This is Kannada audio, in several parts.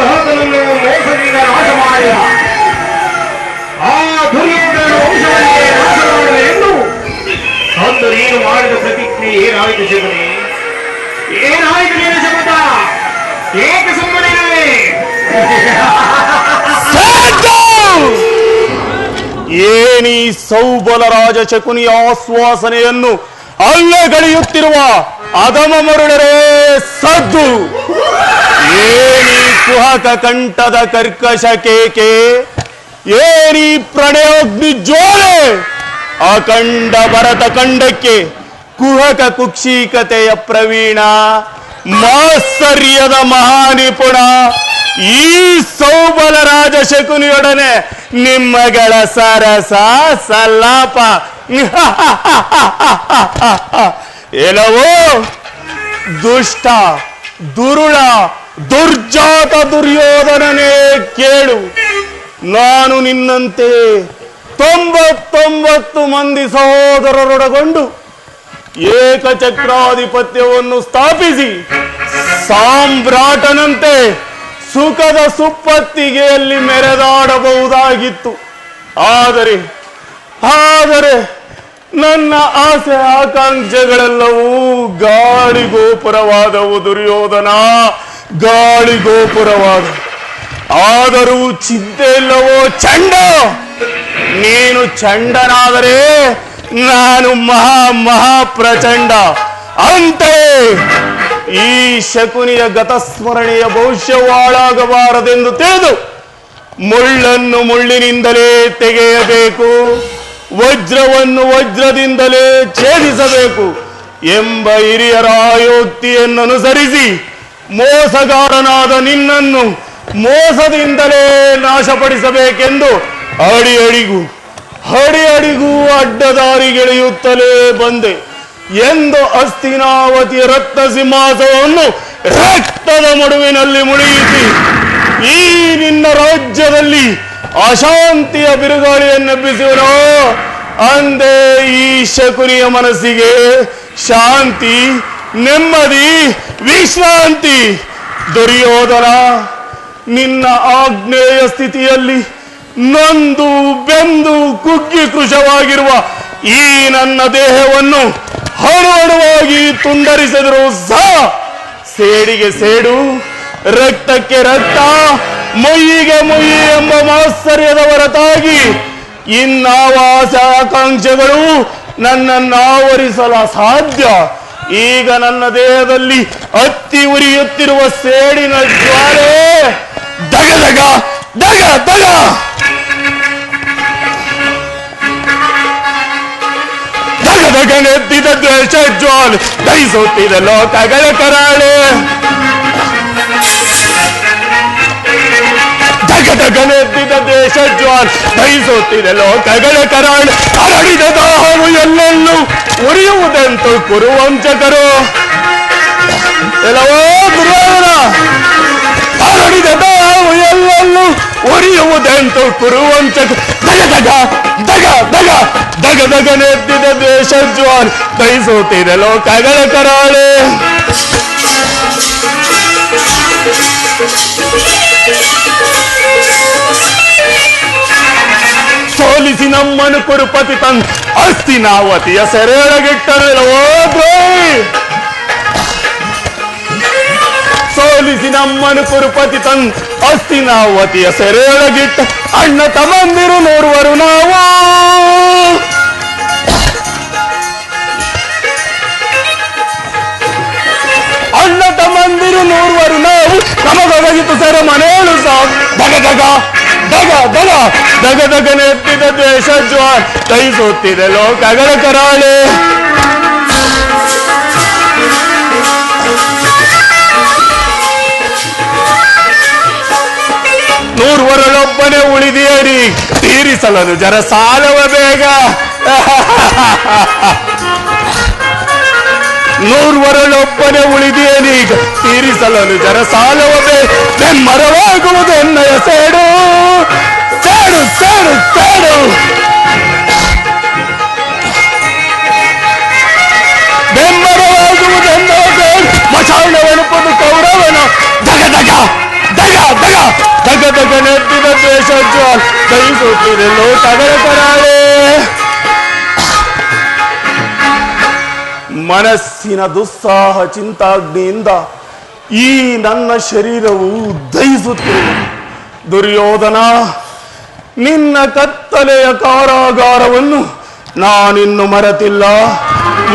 ಬೃಹತನನ್ನು ಮೋಸದಿಂದ ನಾಶ ಮಾಡಿದ ಆ ದುರ್ಯೋಧನ ವಂಶವನ್ನೇ ನಾಶ ಮಾಡಲು ಎಂದು ಅಂದು ನೀನು ಮಾಡಿದ ಪ್ರತಿಜ್ಞೆ ಏನಾಯಿತು ಶಕುನಿ? ಏನಾಯಿತು ನೀನು ಶಪಥ? ಏಕೆ ಸುಮ್ಮನಿರುವೆ? ಏನೀ ಸೌಬಲ ರಾಜ ಶಕುನಿಯ ಆಶ್ವಾಸನೆಯನ್ನು ಅಲ್ಲಗಳೆಯುತ್ತಿರುವ ಅಧಮ ಮರುಳರೇ ಸದ್ದು? ಏನಿ ಕುಹಕ ಕಂಠದ ಕರ್ಕಶ ಕೇಕೆ? ಏನಿ ಪ್ರಣಯೋಗ್ನಿ ಜ್ವಾಲೆ? ಅಖಂಡ ಭರತ ಖಂಡಕ್ಕೆ ಕುಹಕ ಕುಕ್ಷಿಕತೆಯ ಪ್ರವೀಣ, ಮಾತ್ಸರ್ಯದ ಮಹಾನಿಪುಣ ಈ ಸೌಬಲ ರಾಜ ಶಕುನಿಯೊಡನೆ ನಿಮ್ಮಗಳ ಸರಸ ಸಲ್ಲಾಪ ಎಲ್ಲವೋ ದುಷ್ಟ ದುರುಳ ದುರ್ಜಾತ ದುರ್ಯೋಧನನೇ ಕೇಳು. ನಾನು ನಿನ್ನಂತೆ 99 ಮಂದಿ ಸಹೋದರರೊಡಗೊಂಡು ಏಕಚಕ್ರಾಧಿಪತ್ಯವನ್ನು ಸ್ಥಾಪಿಸಿ ಸಾಮ್ರಾಟನಂತೆ ಸುಖದ ಸುಪ್ಪತ್ತಿಗೆಯಲ್ಲಿ ಮೆರೆದಾಡಬಹುದಾಗಿತ್ತು. ಆದರೆ ನನ್ನ ಆಸೆ ಆಕಾಂಕ್ಷೆಗಳೆಲ್ಲವೂ ಗಾಳಿಗೋಪುರವಾದವು ದುರ್ಯೋಧನ, ಗಾಳಿಗೋಪುರವಾದ. ಆದರೂ ಚಿಂತೆ ಇಲ್ಲವೋ ಚಂಡ? ನೀನು ಚಂಡನಾದರೆ ನಾನು ಮಹಾಪ್ರಚಂಡ. ಅಂತೆಯೇ ಈ ಶಕುನಿಯ ಗತಸ್ಮರಣೆಯ ಭವಿಷ್ಯವು ಹಾಳಾಗಬಾರದೆಂದು ತಿಳಿದು ಮುಳ್ಳನ್ನು ಮುಳ್ಳಿನಿಂದಲೇ ತೆಗೆಯಬೇಕು, ವಜ್ರವನ್ನು ವಜ್ರದಿಂದಲೇ ಛೇದಿಸಬೇಕು ಎಂಬ ಹಿರಿಯರ ಆಯೋಕ್ತಿಯನ್ನು ಅನುಸರಿಸಿ ಮೋಸಗಾರನಾದ ನಿನ್ನನ್ನು ಮೋಸದಿಂದಲೇ ನಾಶಪಡಿಸಬೇಕೆಂದು ಅಡಿಯಡಿಗೂ ಅಡ್ಡದಾರಿಗೆಳೆಯುತ್ತಲೇ ಬಂದೆ ಎಂದು ಹಸ್ತಿನಾವತಿಯ ರತ್ನ ಸಿಂಹಾಸನವನ್ನು ರಕ್ತದ ಮಡುವಿನಲ್ಲಿ ಮುಳುಗಿಸಿ ಈ ನಿನ್ನ ರಾಜ್ಯದಲ್ಲಿ ಅಶಾಂತಿಯ ಬಿರುಗಾಳಿಯನ್ನೆಬ್ಬಿಸುವನೋ ಅಂದೇ ಈ ಶಕುನಿಯ ಮನಸ್ಸಿಗೆ ಶಾಂತಿ, ನೆಮ್ಮದಿ, ವಿಶ್ರಾಂತಿ. ದುರ್ಯೋಧನ, ನಿನ್ನ ಆಗ್ನೇಯ ಸ್ಥಿತಿಯಲ್ಲಿ ನೊಂದು ಬೆಂದು ಕುಗ್ಗಿ ಕೃಶವಾಗಿರುವ ಈ ನನ್ನ ದೇಹವನ್ನು ಹಣುವಾಗಿ ತುಂಡರಿಸಿದರೂ ಸಹ ಸೇಡಿಗೆ ಸೇಡು, ರಕ್ತಕ್ಕೆ ರಕ್ತ, ಮೊಯ್ಯಿಗೆ ಮೊಯ್ಯಿ ಎಂಬ ಮಾತ್ಸರ್ಯದ ಹೊರತಾಗಿ ಇನ್ನಾವ ಆಸೆ ಆಕಾಂಕ್ಷೆಗಳು ನನ್ನನ್ನು ಆವರಿಸಲು ಅಸಾಧ್ಯ. ಈಗ ನನ್ನ ದೇಹದಲ್ಲಿ ಹತ್ತಿ ಉರಿಯುತ್ತಿರುವ ಸೇಡಿನ ಜ್ವಾಲೆ ದಗ ದಗ ದಗ ದಗ ದಗದಗನೆದ್ದಿದ ದ್ವೇಷ ಜ್ವಾಲೆ ದಹಿಸುತ್ತಿದೆ ಲೋಕಗಳ ಕರಾಳೆ. ದಗದಗನೆದ್ದಿದ ದೇಶ ಜ್ವಾಲೆ ದಹಿಸುತ್ತಿದೆ ಲೋಕಗಳ ಕರಾಳೆ. ಹರಡಿದ ದಾಹವು ಎಲ್ಲೆಲ್ಲೂ ಉರಿಯುವುದೆಂತು ಕುರುವಂಚಕರು. ಎಲ್ಲವೋ ದುರ್ಯೋಧನ, ಹರಡಿದ ದಾಹವು ಎಲ್ಲೆಲ್ಲೂ ಉರಿಯುವುದೆಂತು ಕುರುವಂಚಕ. ದಗ ದಗ ದಗ ದಗ ದಗದಗನೆದ್ದಿದ ದೇಶ ಜ್ವಾಲೆ ದಹಿಸುತ್ತಿದೆ ಲೋಕಗಳ ಕರಾಳೆ. ಸೋಲಿಸಿ ನಮ್ಮನು ಕುರುಪತಿ ತಂದು ಹಸ್ತಿನಾವತಿಯ ಸೆರೆಯೊಳಗಿಟ್ಟರೆಲ್ಲವೋ ದ್ರೋಹಿ. ಸೋಲಿಸಿ ನಮ್ಮನು ಕುರುಪತಿ ತಂದು ಹಸ್ತಿನಾವತಿಯ ಸೆರೆಯೊಳಗಿಟ್ಟ ಅಣ್ಣ ತಮ್ಮಂದಿರು ನೋಡುವರು ನಾವು. ಅಣ್ಣ ತಮ್ಮಂದಿರು ನೋಡುವರು ನಾವು, ನಮಗೊದಗಿತು ಸೆರೆ ಮನೆಯಳು ಸಾವು. ದಗ ದಗ ದಗ ದಗ ದಗದಗನೆತ್ತಿದ ದೇಶ ಜ್ವಾಲೆ ದಹಿಸುತ್ತಿದೆ ಲೋಕಗಳ ಕರಾಳೆ. ನೂರ್ವರಳೊಬ್ಬನೇ ಉಳಿದಿಯರಿ ತೀರಿಸಲನು ಜರ ಸಾಲವ ಬೇಗ. ನೂರ್ವರಳೊಬ್ಬನೇ ಉಳಿದಿಯನೀಗ ತೀರಿಸಲನು ಜರ ಸಾಲವ ಬೇಗ. ಬೆಮ್ಮರವಾಗುವುದೆನ್ನಯ ಸೇಡು ಸೇಡು ಸೇಡು ಸೇಡು. ಬೆಮ್ಮರವಾಗುವುದೆನ್ನಯ ಸೇಡು. ಮಚಾಣವೆನುಪದು ಕೌರವನ. ದಗ ದಗ ದಗ ದಗ ಧಗ ಧಗ ನೆತ್ತಿದ ದ್ವೇಷ ಜ್ವಾಲ ದಹಿಸುತ್ತಿದೆ ಲೋಟಗಳ ಕರಾಳೆ. ಮನಸ್ಸಿನ ದುಸ್ಸಾಹ ಚಿಂತಾಗ್ನಿಯಿಂದ ಈ ನನ್ನ ಶರೀರವು ದಹಿಸುತ್ತಿರುವುದು. ದುರ್ಯೋಧನ, ನಿನ್ನ ಕತ್ತಲೆಯ ಕಾರಾಗಾರವನ್ನು ನಾನಿನ್ನು ಮರೆತಿಲ್ಲ,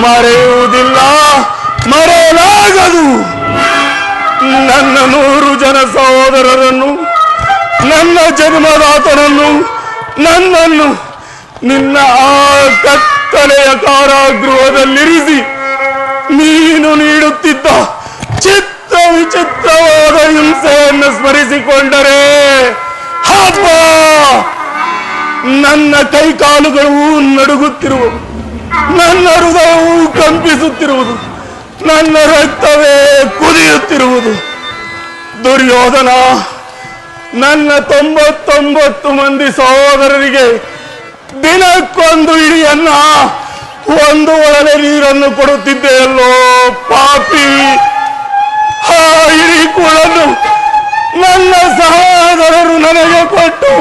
ಮರೆಯುವುದಿಲ್ಲ, ಮರೆಯಲಾಗದು. ನನ್ನ 100 ಜನ ಸಹೋದರರನ್ನು, ನನ್ನ ಜನ್ಮದಾತನನ್ನು, ನನ್ನನ್ನು ನಿನ್ನ ಆ ಕತ್ತಲೆಯ ಕಾರಾಗೃಹದಲ್ಲಿರಿಸಿ ನೀನು ನೀಡುತ್ತಿದ್ದ ಚಿತ್ರ ವಿಚಿತ್ರವಾದ ಹಿಂಸೆಯನ್ನು ಸ್ಮರಿಸಿಕೊಂಡರೆ ಹಬ್ಬ ನನ್ನ ಕೈಕಾಲುಗಳು ನಡುಗುತ್ತಿರುವುದು, ನನ್ನ ಹೃದಯವು ಕಂಪಿಸುತ್ತಿರುವುದು, ನನ್ನ ರಕ್ತವೇ ಕುದಿಯುತ್ತಿರುವುದು. ದುರ್ಯೋಧನ, ನನ್ನ 99 ಮಂದಿ ಸಹೋದರರಿಗೆ ದಿನಕ್ಕೊಂದು ಇಡಿಯನ್ನ, ಒಂದು ಒಳಲೆ ನೀರನ್ನು ಕೊಡುತ್ತಿದ್ದೆಯಲ್ಲೋ ಪಾಪಿ. ಆ ಇಡೀ ಕೂಳನ್ನು ನನ್ನ ಸಹೋದರರು ನನಗೆ ಕೊಟ್ಟು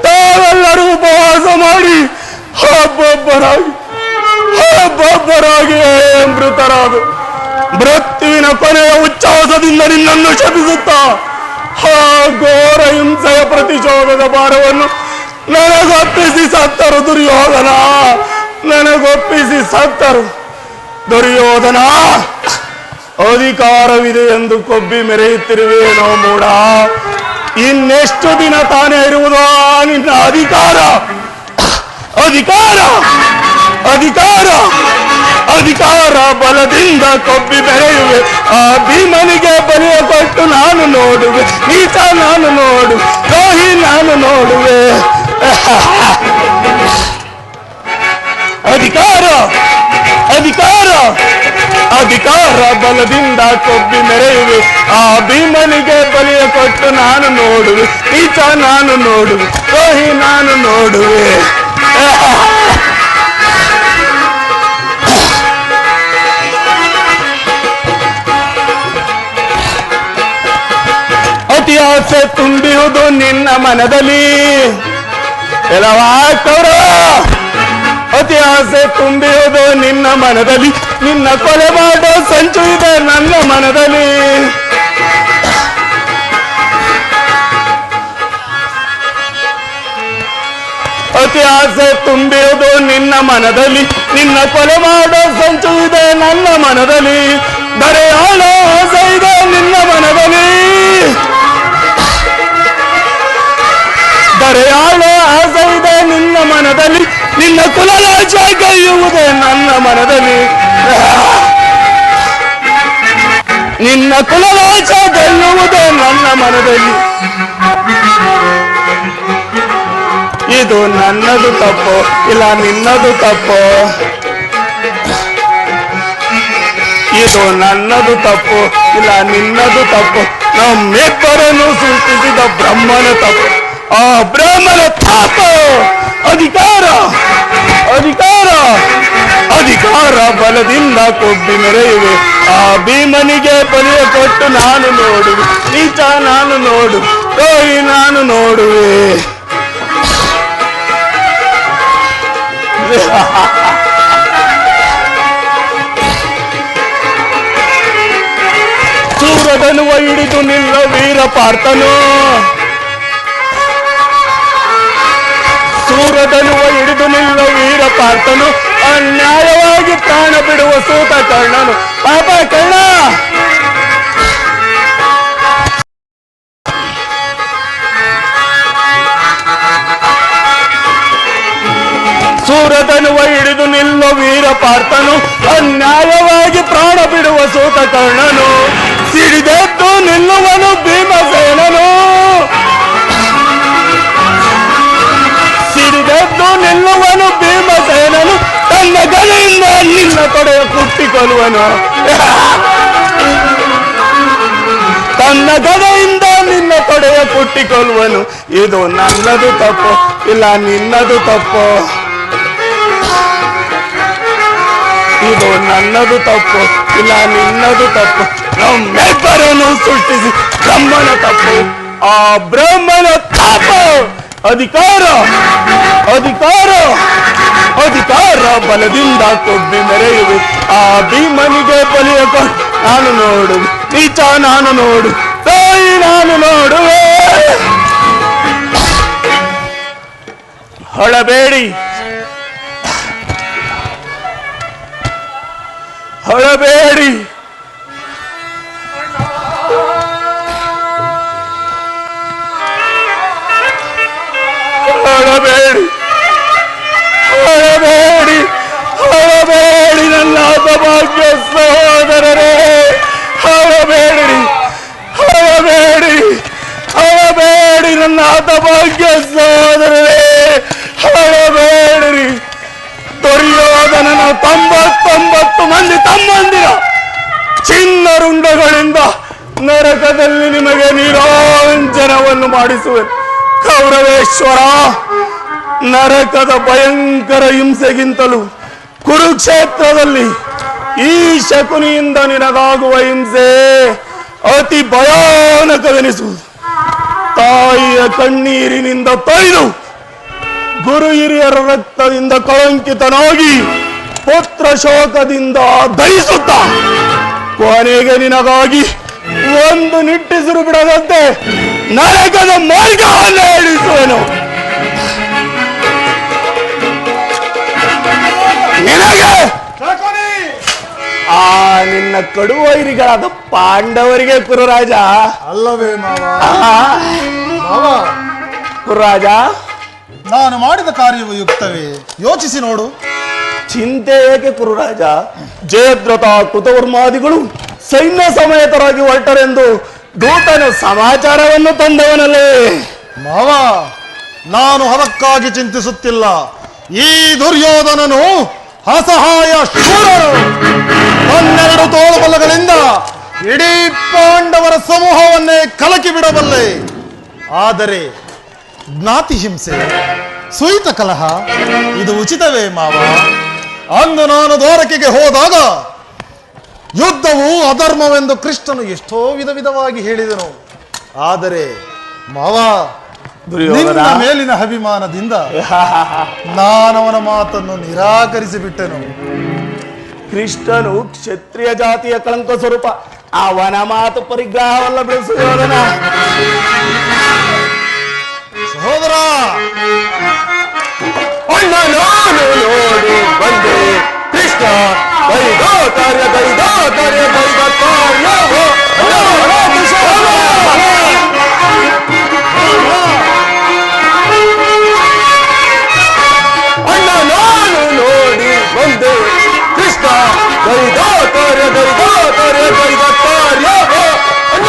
ತಾವೆಲ್ಲರೂ ಉಪವಾಸ ಮಾಡಿ ಒಬ್ಬೊಬ್ಬರಾಗಿ ಮೃತರಾದ ಮೃತ್ಯುವಿನ ಕೊನೆಯ ಉಚ್ಛ್ವಾಸದಿಂದ ನಿನ್ನನ್ನು ಶಪಿಸುತ್ತಾ ಆ ಘೋರ ಹಿಂಸೆಯ ಪ್ರತಿಶೋಧದ ಭಾರವನ್ನು ನನಗೊಪ್ಪಿಸಿ ಸತ್ತರು. ದುರ್ಯೋಧನ, ನನಗೊಪ್ಪಿಸಿ ಸತ್ತರು. ದುರ್ಯೋಧನ, ಅಧಿಕಾರವಿದೆ ಎಂದು ಕೊಬ್ಬಿ ಮೆರೆಯುತ್ತಿರುವೇನೋ ಮೂಢ. ಇನ್ನೆಷ್ಟು ದಿನ ತಾನೇ ಇರುವುದೋ ನಿನ್ನ ಅಧಿಕಾರ? ಅಧಿಕಾರ ಅಧಿಕಾರ ಅಧಿಕಾರ ಬಲದಿಂದ ಕೊಬ್ಬಿ ಬೆರೆಯುವೆ. ಆ ಭೀಮನಿಗೆ ಬಲಿಯ ಕೊಟ್ಟು ನಾನು ನೋಡುವೆ, ನೀಚ ನಾನು ನೋಡು, ದ್ರೋಹಿ ನಾನು ನೋಡುವೆ. ಅಧಿಕಾರ ಅಧಿಕಾರ ಅಧಿಕಾರ ಬಲದಿಂದ ಕೊಬ್ಬಿ ಮೆರೆಯುವೆ. ಆ ಭೀಮನಿಗೆ ಬಲಿಯ ಕೊಟ್ಟು ನಾನು ನೋಡುವೆ, ನೀಚ ನಾನು ನೋಡುವೆ, ದ್ರೋಹಿ ನಾನು ನೋಡುವೆ. ಅತಿ ಆಸೆ ತುಂಬಿರುವುದು ನಿನ್ನ ಮನದಲ್ಲಿ ಎಲ್ಲವಾಗ್ತವ್ರ. ಅತಿ ಆಸೆ ತುಂಬಿರುವುದು ನಿನ್ನ ಮನದಲ್ಲಿ, ನಿನ್ನ ಕೊಲೆ ಮಾಡೋ ಸಂಚು ಇದೆ ನನ್ನ ಮನದಲ್ಲಿ. ಅತಿ ಆಸೆ ತುಂಬಿರುವುದು ನಿನ್ನ ಮನದಲ್ಲಿ, ನಿನ್ನ ಕೊಲೆ ಮಾಡೋ ಸಂಚು ಇದೆ ನನ್ನ ಮನದಲ್ಲಿ. ಬರೆಯಾಳೋ ಆಸೆ ಇದೆ ನಿನ್ನ ಮನದಲ್ಲಿ, ಬರೆಯಾಳೋ ಆಸೆ ಇದೆ ನಿನ್ನ ಮನದಲ್ಲಿ. ನಿನ್ನ ಕುಲರಾಜ ಕೈಯುವುದೇ ನನ್ನ ಮನದಲ್ಲಿ, ನಿನ್ನ ಕುಲರಾಜ ಗೆಲ್ಲುವುದೇ ನನ್ನ ಮನದಲ್ಲಿ. ಇದು ನನ್ನದು ತಪ್ಪು ಇಲ್ಲ ನಿನ್ನದು ತಪ್ಪು? ಇದು ನನ್ನದು ತಪ್ಪು ಇಲ್ಲ ನಿನ್ನದು ತಪ್ಪು? ನಮ್ಮಿಬ್ಬರನ್ನು ಸೃಷ್ಟಿಸಿದ ಬ್ರಹ್ಮನ ತಪ್ಪು. ಆ ಬ್ರಹ್ಮನ ತಪ್ಪು. ಅಧಿಕಾರ ಅಧಿಕಾರ ಅಧಿಕಾರ ಬಲದಿಂದ ಕೊಬ್ಬಿ ಮೆರೆಯುವೆ. ಆ ಭೀಮನಿಗೆ ಬಲಿಯ ಕೊಟ್ಟು ನಾನು ನೋಡುವೆ, ನೀಚ ನಾನು ನೋಡು, ದ್ರೋಹಿ ನಾನು ನೋಡುವೆ. ಸೂರದನುವ ಹಿಡಿದು ನಿಲ್ಲ ವೀರ ಪಾರ್ಥನು, ಸೂರದನುವ ಹಿಡಿದು ನಿಲ್ಲ ವೀರ ಪಾರ್ಥನು. ಅನ್ಯಾಯವಾಗಿ ಪ್ರಾಣ ಬಿಡುವ ಸೂತ ಕರ್ಣನು. ಪಾಪ ಕರ್ಣ, ಸೂರದನುವ ಹಿಡಿದು ನಿಲ್ಲೋ ವೀರ ಪಾರ್ಥನು. ಅನ್ಯಾಯವಾಗಿ ಪ್ರಾಣ ಬಿಡುವ ಸೂತ ಕರ್ಣನು. ಸಿಡಿದೆದ್ದು ನಿಲ್ಲುವನು ಭೀಮಸೇನನು, ಸಿಡಿದೆದ್ದು ನಿಲ್ಲುವನು ಭೀಮಸೇನನು. ತನ್ನ ಗಲೆಯಿಂದ ನಿನ್ನ ತೊಡೆಯ ಕುಟ್ಟಿಕೊಳ್ಳುವನು, ತನ್ನ ಗದೆಯಿಂದ ನಿನ್ನ ತೊಡೆಯ ಕುಟ್ಟಿಕೊಳ್ಳುವನು. ಇದು ನನ್ನದು ತಪ್ಪು ಇಲ್ಲ ನಿನ್ನದು ತಪ್ಪು? ಇದು ನನ್ನದು ತಪ್ಪು ಇಲ್ಲ ನಿನ್ನದು ತಪ್ಪು? ನಮ್ಮೆಬ್ಬರನ್ನು ಸೃಷ್ಟಿಸಿ ಬ್ರಹ್ಮನ ತಪ್ಪು. ಆ ಬ್ರಹ್ಮನ ತಾಪ. ಅಧಿಕಾರ ಅಧಿಕಾರ ಅಧಿಕಾರ ಬಲದಿಂದ ಕೊಬ್ಬಿ ಮೆರೆಯುವೆ. ಆ ಭೀಮನಿಗೆ ಬಲಿಯ ನಾನು ನೋಡು, ನೀಚ ನಾನು ನೋಡು, ತಾಯಿ ನಾನು ನೋಡುವೆ. ಹೊಳಬೇಡಿ ಹೊಳಬೇಡಿ. ಹೊಳಬೇಡಿ ಹೊಳಬೇಡಿ ಹೊಳಬೇಡಿ ನನ್ನ ಸೌಭಾಗ್ಯ ಸಹೋದರರೇ. ಹೊಳಬೇಡಿ ಹೊಳಬೇಡಿ ಹೊಳಬೇಡಿ ನನ್ನ ಹತಭಾಗ್ಯ ಸಹೋದರರೇ. ಹೊಳಬೇಡಿರಿ. ದುರ್ಯೋಧನನ 99 ಮಂದಿ ತಮ್ಮಂದಿರ ಚಿನ್ನರುಂಡಗಳಿಂದ ನರಕದಲ್ಲಿ ನಿಮಗೆ ನೀರಾಂಜನವನ್ನು ಮಾಡಿಸುವೆ. ಕೌರವೇಶ್ವರ, ನರಕದ ಭಯಂಕರ ಹಿಂಸೆಗಿಂತಲೂ ಕುರುಕ್ಷೇತ್ರದಲ್ಲಿ ಈ ಶಕುನಿಯಿಂದ ನಿನಗಾಗುವ ಹಿಂಸೆ ಅತಿ ಭಯಾನಕವೆನಿಸುವುದು. ತಾಯಿಯ ಕಣ್ಣೀರಿನಿಂದ ತೊಯ್ದು ಗುರು ಹಿರಿಯರ ರಕ್ತದಿಂದ ಕಳಂಕಿತನಾಗಿ ಪುತ್ರ ಶೋಕದಿಂದ ದಹಿಸುತ್ತ ಕೊನೆಗೆ ನಿನಗಾಗಿ ಒಂದು ನಿಟ್ಟಿಸಿರು ಬಿಡದಂತೆ ನರಕದ ಮಾರ್ಗವನ್ನು ಹೇಳಿಸುವೆನು. ನಿನಗೆ ಆ ನಿನ್ನ ಕಡುವೈರಿಗಳಾದ ಪಾಂಡವರಿಗೆ ಕುರುರಾಜ ಅಲ್ಲವೇ ಮಾವ? ಕುರುರಾಜ, ನಾನು ಮಾಡಿದ ಕಾರ್ಯವು ಯುಕ್ತವೇ? ಯೋಚಿಸಿ ನೋಡು. ಚಿಂತೆ ಏಕೆ ಕುರುರಾಜ? ಜಯದ್ರಥ ಕೃತವರ್ಮಾದಿಗಳು ಸೈನ್ಯ ಸಮೇತರಾಗಿ ಹೊರಟರೆಂದು ದೂತನು ಸಮಾಚಾರವನ್ನು ತಂದವನಲ್ಲೇ. ಮಾವ, ನಾನು ಅದಕ್ಕಾಗಿ ಚಿಂತಿಸುತ್ತಿಲ್ಲ. ಈ ದುರ್ಯೋಧನನು ಅಸಹಾಯ ಶೂರನು. ತನ್ನೆರಡು ತೋಳುಬಲಗಳಿಂದ ಇಡೀ ಪಾಂಡವರ ಸಮೂಹವನ್ನೇ ಕಲಕಿ ಬಿಡಬಲ್ಲೆ. ಆದರೆ ಜ್ಞಾತಿ ಹಿಂಸೆ, ಸುಯಿತ ಕಲಹ ಇದು ಉಚಿತವೇ ಮಾವ? ಅಂದು ನಾನು ದ್ವಾರಕೆಗೆ ಹೋದಾಗ ಯುದ್ಧವು ಅಧರ್ಮವೆಂದು ಕೃಷ್ಣನು ಎಷ್ಟೋ ವಿಧವಾಗಿ ಹೇಳಿದನು. ಆದರೆ ಮಾವ, ನಿನ್ನ ಮೇಲಿನ ಅಭಿಮಾನದಿಂದ ನಾನವನ ಮಾತನ್ನು ನಿರಾಕರಿಸಿ ಬಿಟ್ಟೆನು. ಕೃಷ್ಣನು ಕ್ಷತ್ರಿಯ ಜಾತಿಯ ಕಳಂಕ ಸ್ವರೂಪ. ಅವನ ಮಾತು ಪರಿಗ್ರಹವಲ್ಲ ಬೆಳೆಸುವುದನ. ಸಹೋದರ, ನಾನು ನೋಡಿ ಬಂದೆ ಕೃಷ್ಣ ಕೈದೋ ಕಾರ್ಯ ಕೈದೋ ಕಾರ್ಯ ಕೈದ ಕಾರ್ಯವೋ. ಅಣ್ಣ ನಾನು ನೋಡಿ ಬಂದೆ ಕೃಷ್ಣ ಕೈದೋ ಕಾರ್ಯ ಕೈದೋ ಕಾರ್ಯ ಕೈದ ಕಾರ್ಯವೋ. ಅಣ್ಣ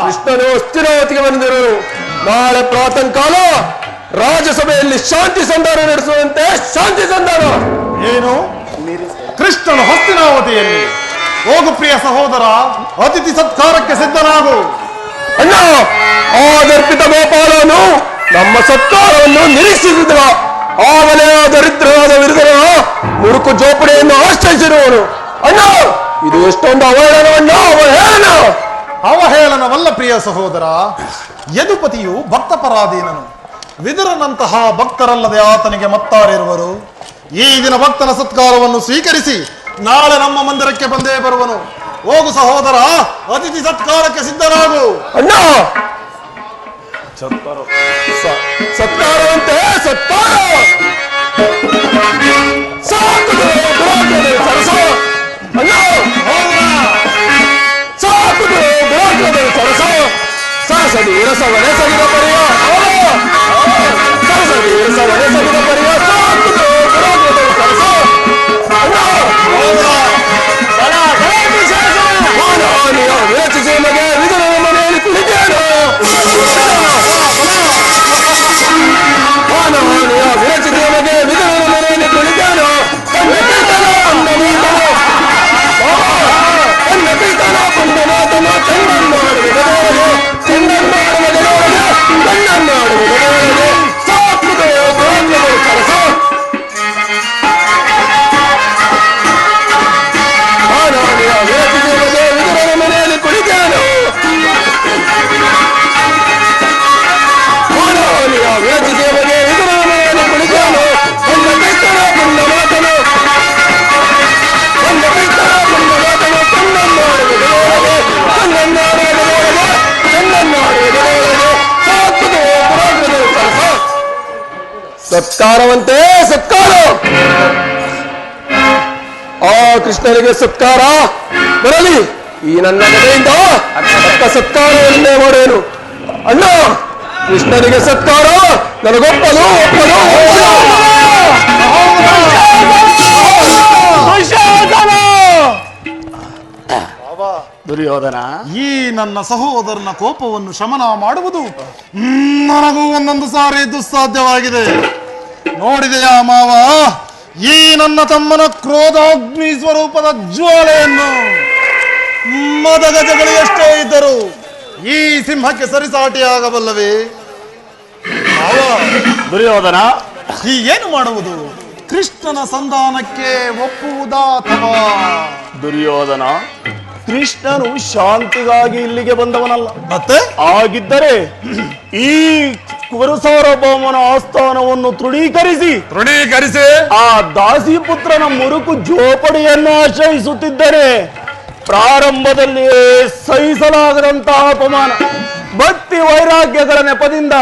ಕೃಷ್ಣನು ಅಸ್ಥಿರಾವತಿಗೆ ಬಂದಿರು. ನಾಳೆ ಪ್ರಾತಃಕಾಲ ರಾಜ್ಯಸಭೆಯಲ್ಲಿ ಶಾಂತಿ ಸಂಧಾನ ನಡೆಸುವಂತೆ ಶಾಂತಿ ಸಂಧಾನ. ಏನು? ಕೃಷ್ಣನು ಹಸ್ತಿನಾವತಿಯಲ್ಲಿ? ಹೋಗು ಪ್ರಿಯ ಸಹೋದರ, ಅತಿಥಿ ಸತ್ಕಾರಕ್ಕೆ ಸಿದ್ಧನಾಗು. ಅಣ್ಣ, ಆ ದರ್ಪಿತ ಗೋಪಾಲನು ನಮ್ಮ ಸತ್ಕಾರವನ್ನು ನಿರೀಕ್ಷಿಸಿದ ಆಮೇಲೆ ಆ ದರಿದ್ರವಾದ ವಿರುದ್ಧ ಮುರುಕು ಜೋಪಡಿಯನ್ನು ಆಶ್ರಯಿಸಿರುವನು. ಅಣ್ಣ, ಇದು ಎಷ್ಟೊಂದು ಅವಹೇಳನವಣ್ಣ, ಅವಹೇಳನ. ಅವಹೇಳನ ಪ್ರಿಯ ಸಹೋದರ, ಯದುಪತಿಯು ಭಕ್ತ ಪರಾಧೀನನು. ವಿದುರನಂತಹ ಭಕ್ತರಲ್ಲದೆ ಆತನಿಗೆ ಮತ್ತಾರಿರುವರು? ಈ ದಿನ ಭಕ್ತನ ಸತ್ಕಾರವನ್ನು ಸ್ವೀಕರಿಸಿ ನಾಳೆ ನಮ್ಮ ಮಂದಿರಕ್ಕೆ ಬಂದೇ ಬರುವನು. ಹೋಗು ಸಹೋದರ, ಅತಿಥಿ ಸತ್ಕಾರಕ್ಕೆ ಸಿದ್ಧರಾಗು. ಅಣ್ಣ, ಸತ್ಕಾರವಂತೆ ಸತ್ಕಾರ ಸಾಕು ಸರಸ. ಅಣ್ಣ, ಸಾಕು ಸರಸ. ಸರಸದಿ ರಸವನೆ ಸಗಿದ ಪರಿಯ, ಸರಸದಿ ರಸವನೆ ಸಗಿದ ಪರಿಯ. ಸಾಕು ಸರಸ. ವಿರಚಿಸಿ ಮನೆ ವಿದುರ ಮನೆಯಲ್ಲಿ ಕುಳಿತೇನು. ವಿರಚಿಸಿ ಮನೆ ವಿದುರ ಮನೆಯಲ್ಲಿ ಕುಳಿತೇನು. ತನ್ನ ಕೈತನ ಪುಂಡನಾಥನ ಚೆನ್ನನ್ನಾಡುವುದರೊಳಗೆ, ಚೆನ್ನನ್ನಾಡುವುದರೊಳಗೆ, ಚೆನ್ನನ್ನಾಡುವುದರೊಳಗೆ. ಸಾಕುದು ಸರಸ. ಮನೆಯಲ್ಲಿ ಕುಳಿತೇನು. ಮನೆಯಲ್ಲಿ ಕುಳಿತೇನು. ಒಂದು ಕೈತನ ಪುಂಡನಾಥನು, ಒಂದು ಕೈತನ ಪುಂಡನಾಥನು ಚೆನ್ನನ್ನಾಡುವುದರೊಳಗೆ, ಚೆನ್ನನ್ನಾಡುವುದರೊಳಗೆ, ಚೆನ್ನನ್ನಾಡುವುದರೊಳಗೆ. ಸಾಕುದು ಸರಸ. ಸತ್ಕಾರವಂತೆ ಸತ್ಕಾರ. ಆ ಕೃಷ್ಣನಿಗೆ ಸತ್ಕಾರ ಬರಲಿ. ಈ ನನ್ನ ಮನೆಯಿಂದ ತಕ್ಕ ಸತ್ಕಾರವನ್ನೇ ಮಾಡುವೆನು. ಅಣ್ಣ, ಕೃಷ್ಣನಿಗೆ ಸತ್ಕಾರ ನನಗೊಪ್ಪಲು ಒಪ್ಪಲು. ದುರ್ಯೋಧನ, ಈ ನನ್ನ ಸಹೋದರನ ಕೋಪವನ್ನು ಶಮನ ಮಾಡುವುದು ನನಗೂ ಒಂದೊಂದು ಸಾರಿ ದುಸ್ಸಾಧ್ಯವಾಗಿದೆ. ನೋಡಿದೆಯಾ ಮಾವ, ಈ ನನ್ನ ತಮ್ಮನ ಕ್ರೋಧಾಗ್ನಿ ಸ್ವರೂಪದ ಜ್ವಾಲೆಯನ್ನು? ಮದಗಜಗಳು ಎಷ್ಟೇ ಇದ್ದರು ಈ ಸಿಂಹಕ್ಕೆ ಸರಿಸಾಟಿಯಾಗಬಲ್ಲವೇ? ದುರ್ಯೋಧನ, ಈ ಏನು ಮಾಡುವುದು? ಕೃಷ್ಣನ ಸಂಧಾನಕ್ಕೆ ಒಪ್ಪುವುದಾ ಅಥವಾ? ದುರ್ಯೋಧನ, ಕೃಷ್ಣನು ಶಾಂತಿಗಾಗಿ ಇಲ್ಲಿಗೆ ಬಂದವನಲ್ಲ. ಮತ್ತೆ ಆಗಿದ್ದರೆ ಈ ಕುರುಸಾರ್ವಭೌಮನ ಆಸ್ಥಾನವನ್ನು ತೃಣೀಕರಿಸಿ ಆ ದಾಸಿ ಪುತ್ರನ ಮುರುಕು ಜೋಪಡಿಯನ್ನು ಆಶ್ರಯಿಸುತ್ತಿದ್ದರೆ ಪ್ರಾರಂಭದಲ್ಲಿ ಸಹಿಸಲಾಗದಂತಹ ಅಪಮಾನ, ಭಕ್ತಿ ವೈರಾಗ್ಯಗಳ ನೆಪದಿಂದ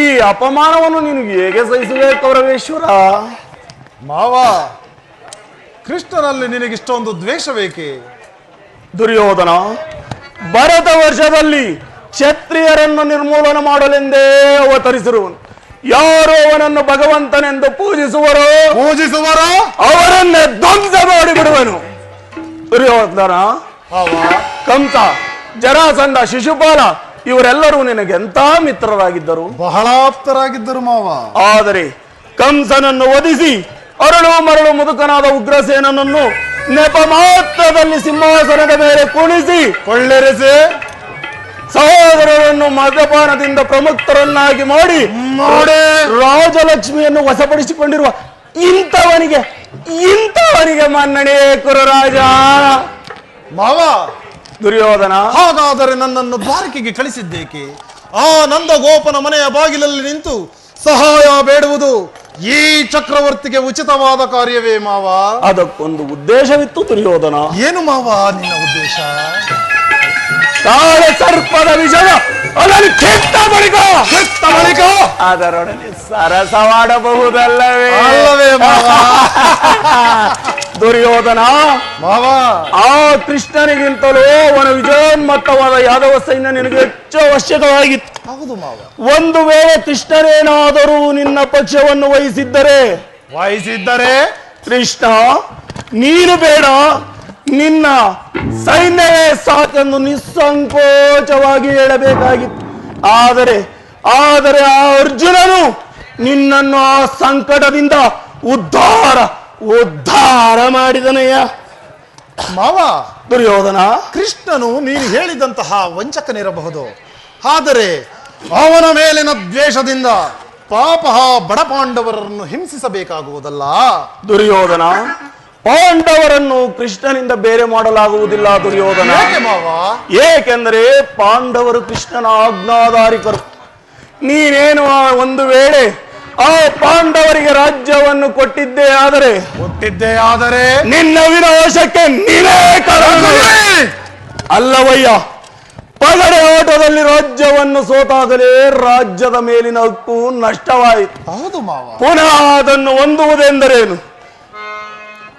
ಈ ಅಪಮಾನವನ್ನು ನೀನು ಹೇಗೆ ಸಹಿಸುವೆ ಕೌರವೇಶ್ವರ? ಮಾವ, ಕೃಷ್ಣನಲ್ಲಿ ನಿನಗಿಷ್ಟೊಂದು ದ್ವೇಷ ಬೇಕೆ? ದುರ್ಯೋಧನ, ಭರತ ವರ್ಷದಲ್ಲಿ ಕ್ಷತ್ರಿಯರನ್ನು ನಿರ್ಮೂಲನ ಮಾಡಲೆಂದೇ ಅವತರಿಸಿರುವನು. ಯಾರು ಅವನನ್ನು ಭಗವಂತನೆಂದು ಪೂಜಿಸುವರೋ ಅವರನ್ನೇ ಧ್ವಂಸ ಮಾಡಿಬಿಡುವನು. ದುರ್ಯೋಧನ, ಕಂಸ, ಜರಾಸಂಧ, ಶಿಶುಪಾಲ ಇವರೆಲ್ಲರೂ ನಿನಗೆಂತ ಮಿತ್ರರಾಗಿದ್ದರು, ಬಹಳ ಆಪ್ತರಾಗಿದ್ದರು ಮಾವ. ಆದರೆ ಕಂಸನನ್ನು ವಧಿಸಿ ಅರಳು ಮರಳು ಮುದುಕನಾದ ಉಗ್ರಸೇನನನ್ನು ನೆಪ ಮಾತ್ರದಲ್ಲಿ ಸಿಂಹಾಸನದ ಮೇಲೆ ಕುಣಿಸಿ ಕೊಳ್ಳೆರೆಸಿ ಸಹೋದರರನ್ನು ಮದ್ಯಪಾನದಿಂದ ಪ್ರಮುಖರನ್ನಾಗಿ ಮಾಡಿ ರಾಜಲಕ್ಷ್ಮಿಯನ್ನು ವಶಪಡಿಸಿಕೊಂಡಿರುವ ಇಂಥವನಿಗೆ ಮನ್ನಣೆ ಕುರುರಾಜ. ಮಾವ, ದುರ್ಯೋಧನ, ಹಾಗಾದರೆ ನನ್ನನ್ನು ದ್ವಾರಕೆಗೆ ಕಳಿಸಿದ್ದೇಕೆ? ಆ ನಂದ ಗೋಪನ ಮನೆಯ ಬಾಗಿಲಲ್ಲಿ ನಿಂತು ಸಹಾಯ ಬೇಡುವುದು ಈ ಚಕ್ರವರ್ತಿಗೆ ಉಚಿತವಾದ ಕಾರ್ಯವೇ ಮಾವ? ಅದಕ್ಕೊಂದು ಉದ್ದೇಶವಿತ್ತು ದುರ್ಯೋಧನ. ಏನು ಮಾವ ನಿನ್ನ ಉದ್ದೇಶ? ಕಾಳೆ ಸರ್ಪದ ವಿಷಯ ಅದನ್ನು ಕೆಟ್ಟ ಬಳಿಕ ಅದರೊಡನೆ ಸರಸವಾಡಬಹುದಲ್ಲವೇ? ಅಲ್ಲವೇ ಮಾವ? ದುರ್ಯೋಧನ, ಮಾವ, ಆ ಕೃಷ್ಣನಿಗಿಂತಲೂ ಅವನ ವಿಜಯೋನ್ಮತ್ತವಾದ ಯಾದವ ಸೈನ್ಯ ನಿನಗೆ ಹೆಚ್ಚು ಅವಶ್ಯಕವಾಗಿತ್ತು. ಹೌದು ಮಾವ. ಒಂದು ವೇಳೆ ಕೃಷ್ಣನೇನಾದರೂ ನಿನ್ನ ಪಕ್ಷವನ್ನು ವಹಿಸಿದ್ದರೆ ಕೃಷ್ಣ ನೀನು ಬೇಡ, ನಿನ್ನ ಸೈನ್ಯವೇ ಸಾಕೆಂದು ನಿಸ್ಸಂಕೋಚವಾಗಿ ಹೇಳಬೇಕಾಗಿತ್ತು. ಆದರೆ ಆ ಅರ್ಜುನನು ನಿನ್ನನ್ನು ಆ ಸಂಕಟದಿಂದ ಉದ್ಧಾರ ಮಾಡಿದನಯ್ಯ. ಮಾವ, ದುರ್ಯೋಧನ, ಕೃಷ್ಣನು ನೀನು ಹೇಳಿದಂತಹ ವಂಚಕನಿರಬಹುದು, ಆದರೆ ಅವನ ಮೇಲಿನ ದ್ವೇಷದಿಂದ ಪಾಪ ಬಡ ಪಾಂಡವರನ್ನು ಹಿಂಸಿಸಬೇಕಾಗುವುದಲ್ಲ. ದುರ್ಯೋಧನ, ಪಾಂಡವರನ್ನು ಕೃಷ್ಣನಿಂದ ಬೇರೆ ಮಾಡಲಾಗುವುದಿಲ್ಲ ದುರ್ಯೋಧನ. ಯಾಕೆ ಮಾವ? ಏಕೆಂದರೆ ಪಾಂಡವರು ಕೃಷ್ಣನ ಆಜ್ಞಾಧಾರಿಕರು. ನೀನೇನು ಒಂದು ವೇಳೆ ಆ ಪಾಂಡವರಿಗೆ ರಾಜ್ಯವನ್ನು ಕೊಟ್ಟಿದ್ದೇ ಆದರೆ ನಿನ್ನ ವಿನಾಶಕ್ಕೆ ನೀನೇ ಕಾರಣ. ಅಲ್ಲವಯ್ಯ, ಪಗಡೆ ಆಟದಲ್ಲಿ ರಾಜ್ಯವನ್ನು ಸೋತಾಗಲೇ ರಾಜ್ಯದ ಮೇಲಿನ ಹಕ್ಕು ನಷ್ಟವಾಯಿತು. ಹೌದು ಮಾವ. ಪುನಃ ಅದನ್ನು ಹೊಂದುವುದೆಂದರೇನು?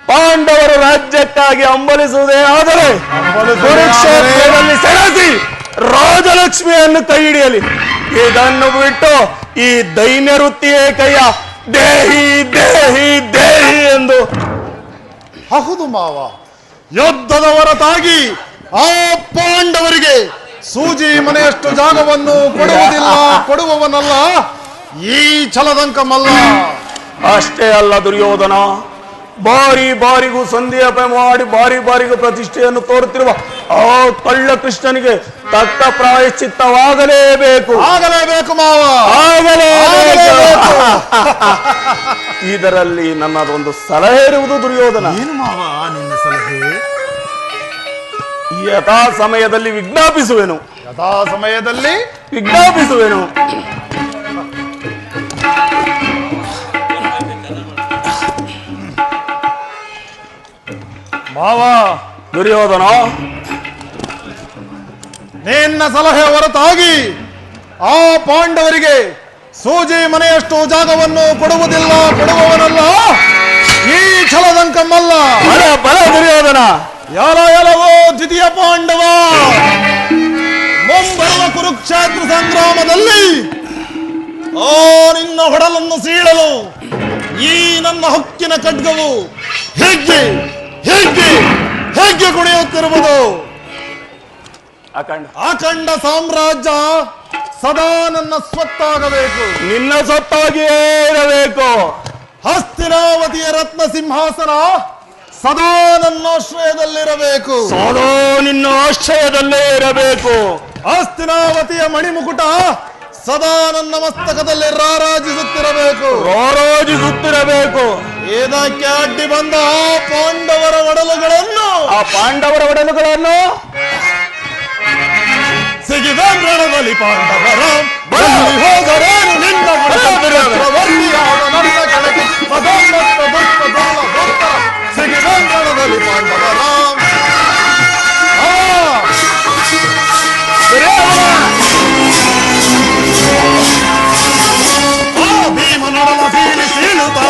ಪಾಂಡವರು ರಾಜ್ಯಕ್ಕಾಗಿ ಹಂಬಲಿಸುವುದೇ ಆದರೆ ಕುರುಕ್ಷೇತ್ರದಲ್ಲಿ ಸೆಣಸಿ ರಾಜಲಕ್ಷ್ಮಿಯನ್ನು ಕೈ ಹಿಡಿಯಲಿ. ಇದನ್ನು ಬಿಟ್ಟು ಈ ದೈನ್ಯ ವೃತ್ತಿಯೇ ಕೈಯ ದೇಹಿ ದೇಹಿ ದೇಹಿ ಎಂದು. ಹೌದು ಮಾವ, ಯುದ್ಧದ ಹೊರತಾಗಿ ಆ ಪಾಂಡವರಿಗೆ ಸೂಜಿ ಮನೆಯಷ್ಟು ಜಾಗವನ್ನು ಕೊಡುವವನಲ್ಲ ಈ ಛಲದಂಕಮಲ್ಲ. ಅಷ್ಟೇ ಅಲ್ಲ ದುರ್ಯೋಧನ, ಬಾರಿಗೂ ಸಂಧಿಯಪ ಮಾಡಿ ಬಾರಿಗೂ ಪ್ರತಿಷ್ಠೆಯನ್ನು ತೋರುತ್ತಿರುವ ಆ ಕಳ್ಳ ಕೃಷ್ಣನಿಗೆ ತಕ್ಕ ಪ್ರಾಯಶ್ಚಿತ್ತವಾಗಲೇಬೇಕು. ಮಾವ, ಆಗಲೇಬೇಕು. ಇದರಲ್ಲಿ ನನ್ನದೊಂದು ಸಲಹೆ ಇರುವುದು ದುರ್ಯೋಧನ. ಏನು ಮಾವ ನಿನ್ನ ಸಲಹೆ? ಯಥಾ ಸಮಯದಲ್ಲಿ ವಿಜ್ಞಾಪಿಸುವೆನು. ಮಾವ ದುರ್ಯೋಧನ, ನಿನ್ನ ಸಲಹೆ ಹೊರತಾಗಿ ಆ ಪಾಂಡವರಿಗೆ ಸೂಜಿ ಮನೆಯಷ್ಟು ಜಾಗವನ್ನು ಕೊಡುವವನಲ್ಲ ಈ ಛಲದಂಕಮಲ್ಲ. ಬಲ ದುರ್ಯೋಧನ. ಎಲವೋ ದ್ವಿತೀಯ ಪಾಂಡವ, ಮುಂಬರುವ ಕುರುಕ್ಷೇತ್ರ ಸಂಗ್ರಾಮದಲ್ಲಿ ನಿನ್ನ ಹೊಡಲನ್ನು ಸೀಳಲು ಈ ನನ್ನ ಹಕ್ಕಿನ ಖಡ್ಗವು ಹೇಗೆ ಕುಣಿಯುತ್ತಿರುವುದು. ಅಖಂಡ ಸಾಮ್ರಾಜ್ಯ ಸದಾ ನನ್ನ ಸ್ವತ್ತಾಗಬೇಕು, ನಿನ್ನ ಸ್ವತ್ತಾಗಿಯೇ ಇರಬೇಕು. ಹಸ್ತಿನಾವತಿಯ ರತ್ನ ಸಿಂಹಾಸನ ಸದಾ ನನ್ನ ಆಶ್ರಯದಲ್ಲಿರಬೇಕು. ಸದಾ ನಿನ್ನ ಆಶ್ರಯದಲ್ಲೇ ಇರಬೇಕು. ಹಸ್ತಿನಾವತಿಯ ಮಣಿಮುಕುಟ ಸದಾ ನನ್ನ ಮಸ್ತಕದಲ್ಲಿ ರಾರಾಜಿಸುತ್ತಿರಬೇಕು. ಇದಕ್ಕೆ ಅಡ್ಡಿ ಬಂದ ಆ ಪಾಂಡವರ ಒಡಲುಗಳನ್ನು ಸಿಗಿದ ರಣದಲ್ಲಿ ಪಾಂಡವರ ಹೋದರೇನು ನಿನ್ನ ಚಕ್ರವರ್ತಿಯಾದ ನನ್ನ ಕೆಳಗೆ ಮದೋನ್ನತ ದುಷ್ಟ ದುರ್ಲಭೋತ್ತರ ಸಿಗಿದ ರಣದಲ್ಲಿ ಪಾಂಡವರ ಭೀಮನೊಡಲ ಸೀಳುತ್ತ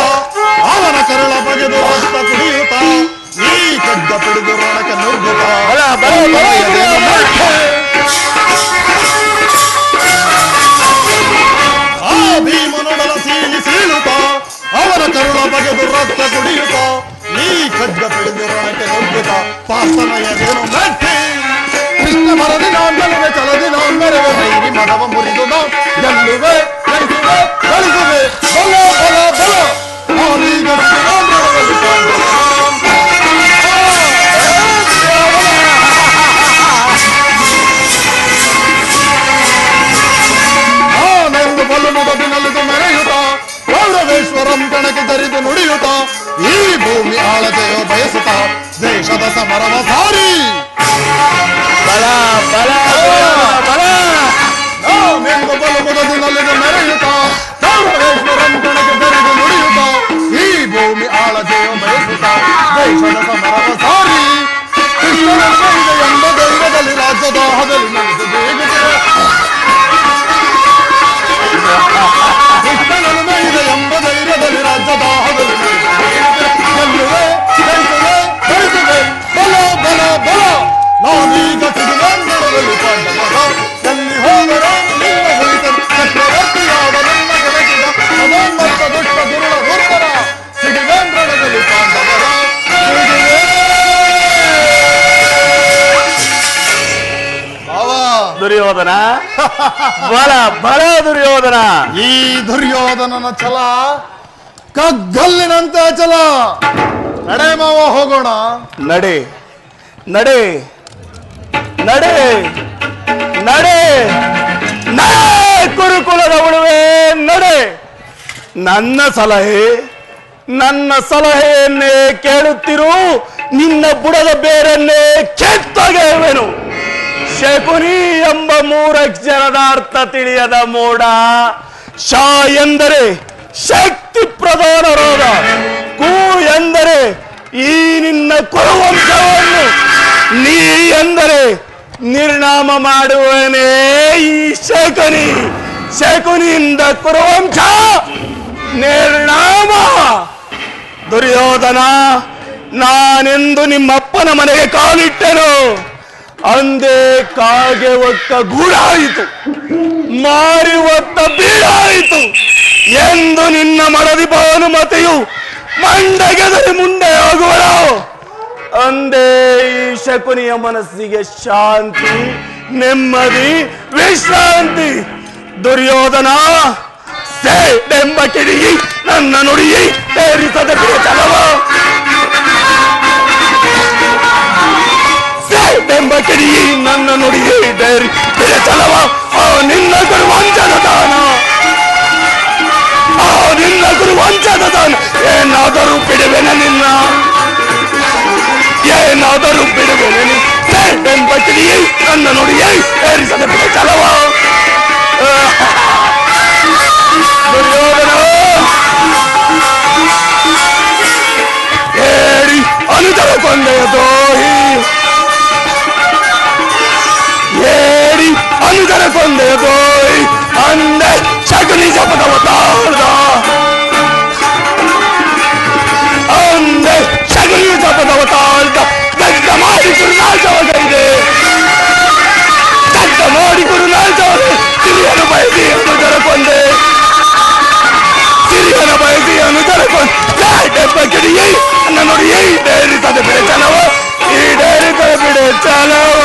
ಅವನ ಕರುಳ ಬಗೆದು ರಕ್ತ ಕುಡಿಯುತ್ತ ಈ ಖಡ್ಗ ಪಿಡಿದು ರಣಕ್ಕೆ ನುಗ್ಗುತ್ತ ಆ ಭೀಮನೊಡಲ ಸೀಳುತ್ತ ಅವನ ಕರುಳ ಬಗೆದು ರಕ್ತ ಕುಡಿಯುತ್ತ ಈ ಖಡ್ಗ ಪಿಡಿದು ರಣಕ್ಕೆ ನುಗ್ಗುತ್ತ ಪಾಸನಯದೇನು ಮೆಟ್ಟಿ ಕೃಷ್ಣ ಮರದಿ ನಾಂದಲುವೆ ಚಲದಿ ನಾಂದರವೆ ಮೈರಿ ಮದವ ಮುರಿದು ನಾ ಗೆಲ್ಲುವೆ ಗಳಿಸುವೆ ಬಲ ನಾನೀಗ ನಾನೆಂದು ಬಲು ಮುದದಿನಲ್ಲಿದು ಮೆರೆಯುತ್ತ ಗೌರವೇಶ್ವರಂ ಕಣಕ್ಕೆ ತರಿದು ನುಡಿಯುತ್ತ ಈ ಭೂಮಿ ಆಳತೆಯೋ ಬಯಸುತ್ತ ದೇಶದ ಸಮರವ ಸಾರಿ ನಾನೆಂದು ಬಲು ಮುದದಿನಲ್ಲಿದು ಮೆರೆಯುತ್ತ ಗೌರವೇಶ್ವರಂ ಕಣಕ್ಕೆ ತರಿದು ನುಡಿಯುತ್ತ ಈ ಭೂಮಿ ಆಳತೆಯೋ ಬಯಸುತ್ತ ದೇಶದ ಸಮರವ ಸಾರಿ ಕೃಷ್ಣನ ಎಂಬ ಧೈರ್ಯದಲ್ಲಿ ರಾಜ್ಯದಾಹದಲ್ಲಿ ನನಗೆ ಬೇಗುತ್ತಿದೆ. ಕೃಷ್ಣನನ್ನು ಮೈದೆ ಎಂಬ ಧೈರ್ಯದಲ್ಲಿ ರಾಜ್ಯದಾಹದಲ್ಲಿ ಗೆಲ್ಲುವೆ ಗಳಿಸುವೆ ಬಲ ನಾನೀಗ ಸಿಗುವಂದರಲ್ಲಿ ಪಾಂಡವರ ಎಲ್ಲಿ ಹೋದರೆ ನಿನ್ನ ಹುಡುಕರು ಚಕ್ರವರ್ತಿಯಾದ ನನ್ನ ಗೆಳತಿದ ಮದೋನ್ಮತ್ತ ದುಷ್ಟ ದುರುಳ ದುರ್ಬರ ಸಿಗುವಂದ್ರದಲ್ಲಿ ಪಾಂಡವರ ದುರ್ಯೋಧನ ಬಲ ದುರ್ಯೋಧನ. ಈ ದುರ್ಯೋಧನನ ಛಲ ಕಗ್ಗಲ್ಲಿನಂತೆ ಛಲ. ನಡೆ ಮಾವ ಹೋಗೋಣ. ನಡೆ ನಡೆ ನಡೆ ನಡೆ ನಡೆ ಕುರುಕುಲದ ಉಳುವೆ ನಡೆ. ನನ್ನ ಸಲಹೆ ನನ್ನ ಸಲಹೆಯನ್ನೇ ಕೇಳುತ್ತಿರು, ನಿನ್ನ ಬುಡದ ಬೇರನ್ನೇ ಕೆತ್ತೊಗೆಯುವೆನು. ಶಕುನಿ ಎಂಬ ಮೂರಕ್ಷರದ ಅರ್ಥ ತಿಳಿಯದ ಮೋಡ. ಶಾ ಎಂದರೆ ಶಕ್ತಿ ಪ್ರಧಾನ ರೋಗ, ಕು ಎಂದರೆ ಈ ನಿನ್ನ ಕುರುವಂಶವನ್ನು, ನೀ ಎಂದರೆ ನಿರ್ನಾಮ ಮಾಡುವನೇ ಈ ಶಕುನಿ. ಶಕುನಿಯಿಂದ ಕುರುವಂಶ ನಿರ್ನಾಮ. ದುರ್ಯೋಧನ, ನಾನೆಂದು ನಿಮ್ಮಪ್ಪನ ಮನೆಗೆ ಕಾಲಿಟ್ಟೆನು, ಅಂದೇ ಕಾಗೆ ಒಕ್ಕ ಗೂಡಾಯಿತು, ಮಾರಿ ಒತ್ತ ಬೀಡಾಯಿತು ಎಂದು ನಿನ್ನ ಮಡದಿ ಭಾನುಮತಿಯು ಮಂಡಗೆದರಿ ಮುಂದೆ ಹೋಗುವಳು. ಅಂದೇ ಈ ಶಕುನಿಯ ಮನಸ್ಸಿಗೆ ಶಾಂತಿ, ನೆಮ್ಮದಿ, ವಿಶ್ರಾಂತಿ. ದುರ್ಯೋಧನ, ಸೇಡೆಂಬ ಕಿಡಿಯಿ ನನ್ನ ನುಡಿಯಿ ಏರಿಸದ ಚಲವ. ಸೇಡೆಂಬ ಕಿಡಿಯಿ ನನ್ನ ನುಡಿಯಿ ಡೇರಿ ಚಲವ. ಆ ನಿನ್ನ ಗುರು ವಂಚದ ದಾನ, ಆ ನಿನ್ನ ಗುರು ವಂಚದ ದಾನ. ಏನಾದರೂ ಬಿಡುವೆನ ನಿನ್ನ, ಏನಾದರೂ ಬಿಡುವೆನೆ ನೀ. ಸೇಡೆಂಬ ಕಿಡಿಯಿ ನನ್ನ ನುಡಿಯಿ ಏರಿಸದ ಚಲವ. ದುರ್ಯೋಧನ, ಏರಿ ಅನುಜರ ಕೊಂದೆಯ ದ್ರೋಹಿ, ಏರಿ ಅನುಜರ ಕೊಂದೆಯ ದ್ರೋಹಿ ಅಂದೆ ಶಕುನಿ ಶಪಥವ ತಾಳ್ದ, ಅಂದೆ ಶಕುನಿ ಶಪಥವ ತಾಳ್ದ. ದಗ್ಧ ಮಾಡಿ ಕುರುನಾಶವಾಗೈದೆ, ದಗ್ಧ ಮಾಡಿ ಕುರುನಾಶವಾಗೈದೆ. ಸಿರಿಯನು ಬಯಸಿ ಅನುಜರ ಕೊಂದೆ, ಸಿರಿಯನ ಬಯಸಿ ಅನುಜರ ಕೊಂದೆ. ಕಿಡಿಯೈ ನನ್ನ ನೋಡಿ ಈಡೇರಿಸದ ಬಿಡೆ ಚಲವ, ಈಡೇರಿಸದ ಬಿಡೆ ಚಲವ.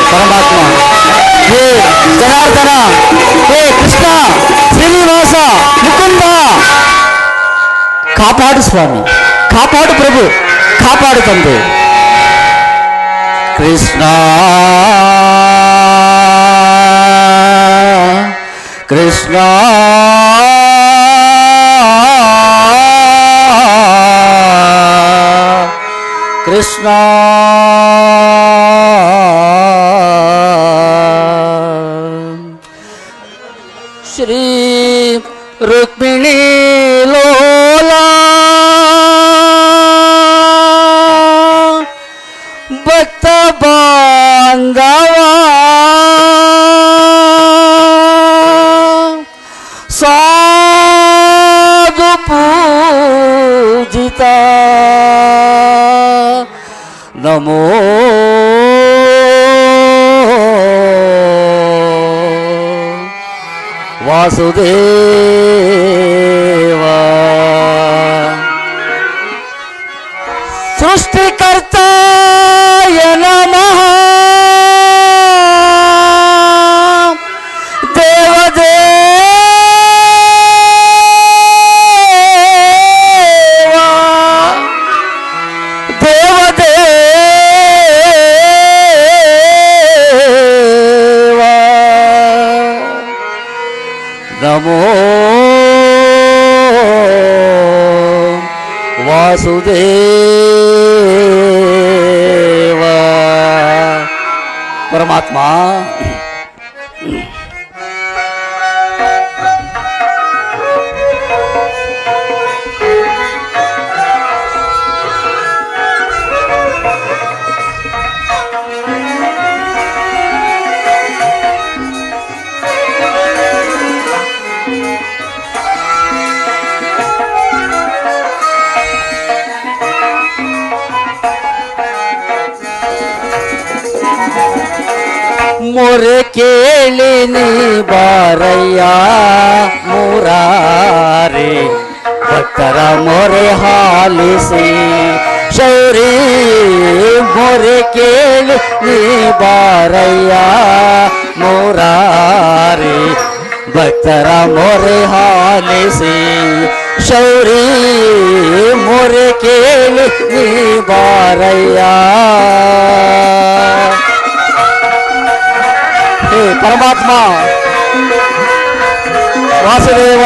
परमात्मा हे जनार्दन हे कृष्ण श्रीनिवास मुकुंद कापाडु स्वामी कापाडु प्रभु कापाडु तंदे कृष्ण ಕೃಷ್ಣ ಕೃಷ್ಣ ಶ್ರೀ ರುಕ್ಮಿಣಿ ಲೋಲ ಭಕ್ತ ಬಾಂಧವ ಸಾಧು ಪೂಜಿತ ನಮೋ ವಾಸುದೇವ ಸೃಷ್ಟಿಕರ್ತಾಯ ನಮಃ ನಮೋ ವಾಸುದೇವ ಪರಮಾತ್ಮ ಮೊರೆ ಕೇಳಿ ನೀ ಬಾರಯ್ಯ ಮುರಾರಿ ಭಕ್ತರ ಮೊರೆ ಹಾಲಿಸಿ ಶೌರಿ ಮೊರೆ ಕೇಳಿ ನೀ ಬಾರಯ್ಯ ಮುರಾರಿ ಭಕ್ತರ ಮೊರೆ ಹಾಲಿಸಿ ಶೌರಿ ಮೊರೆ ಕೇಳಿ ನೀ ಬಾರಯ್ಯ ಪರಮಾತ್ಮ ವಾಸುದೇವ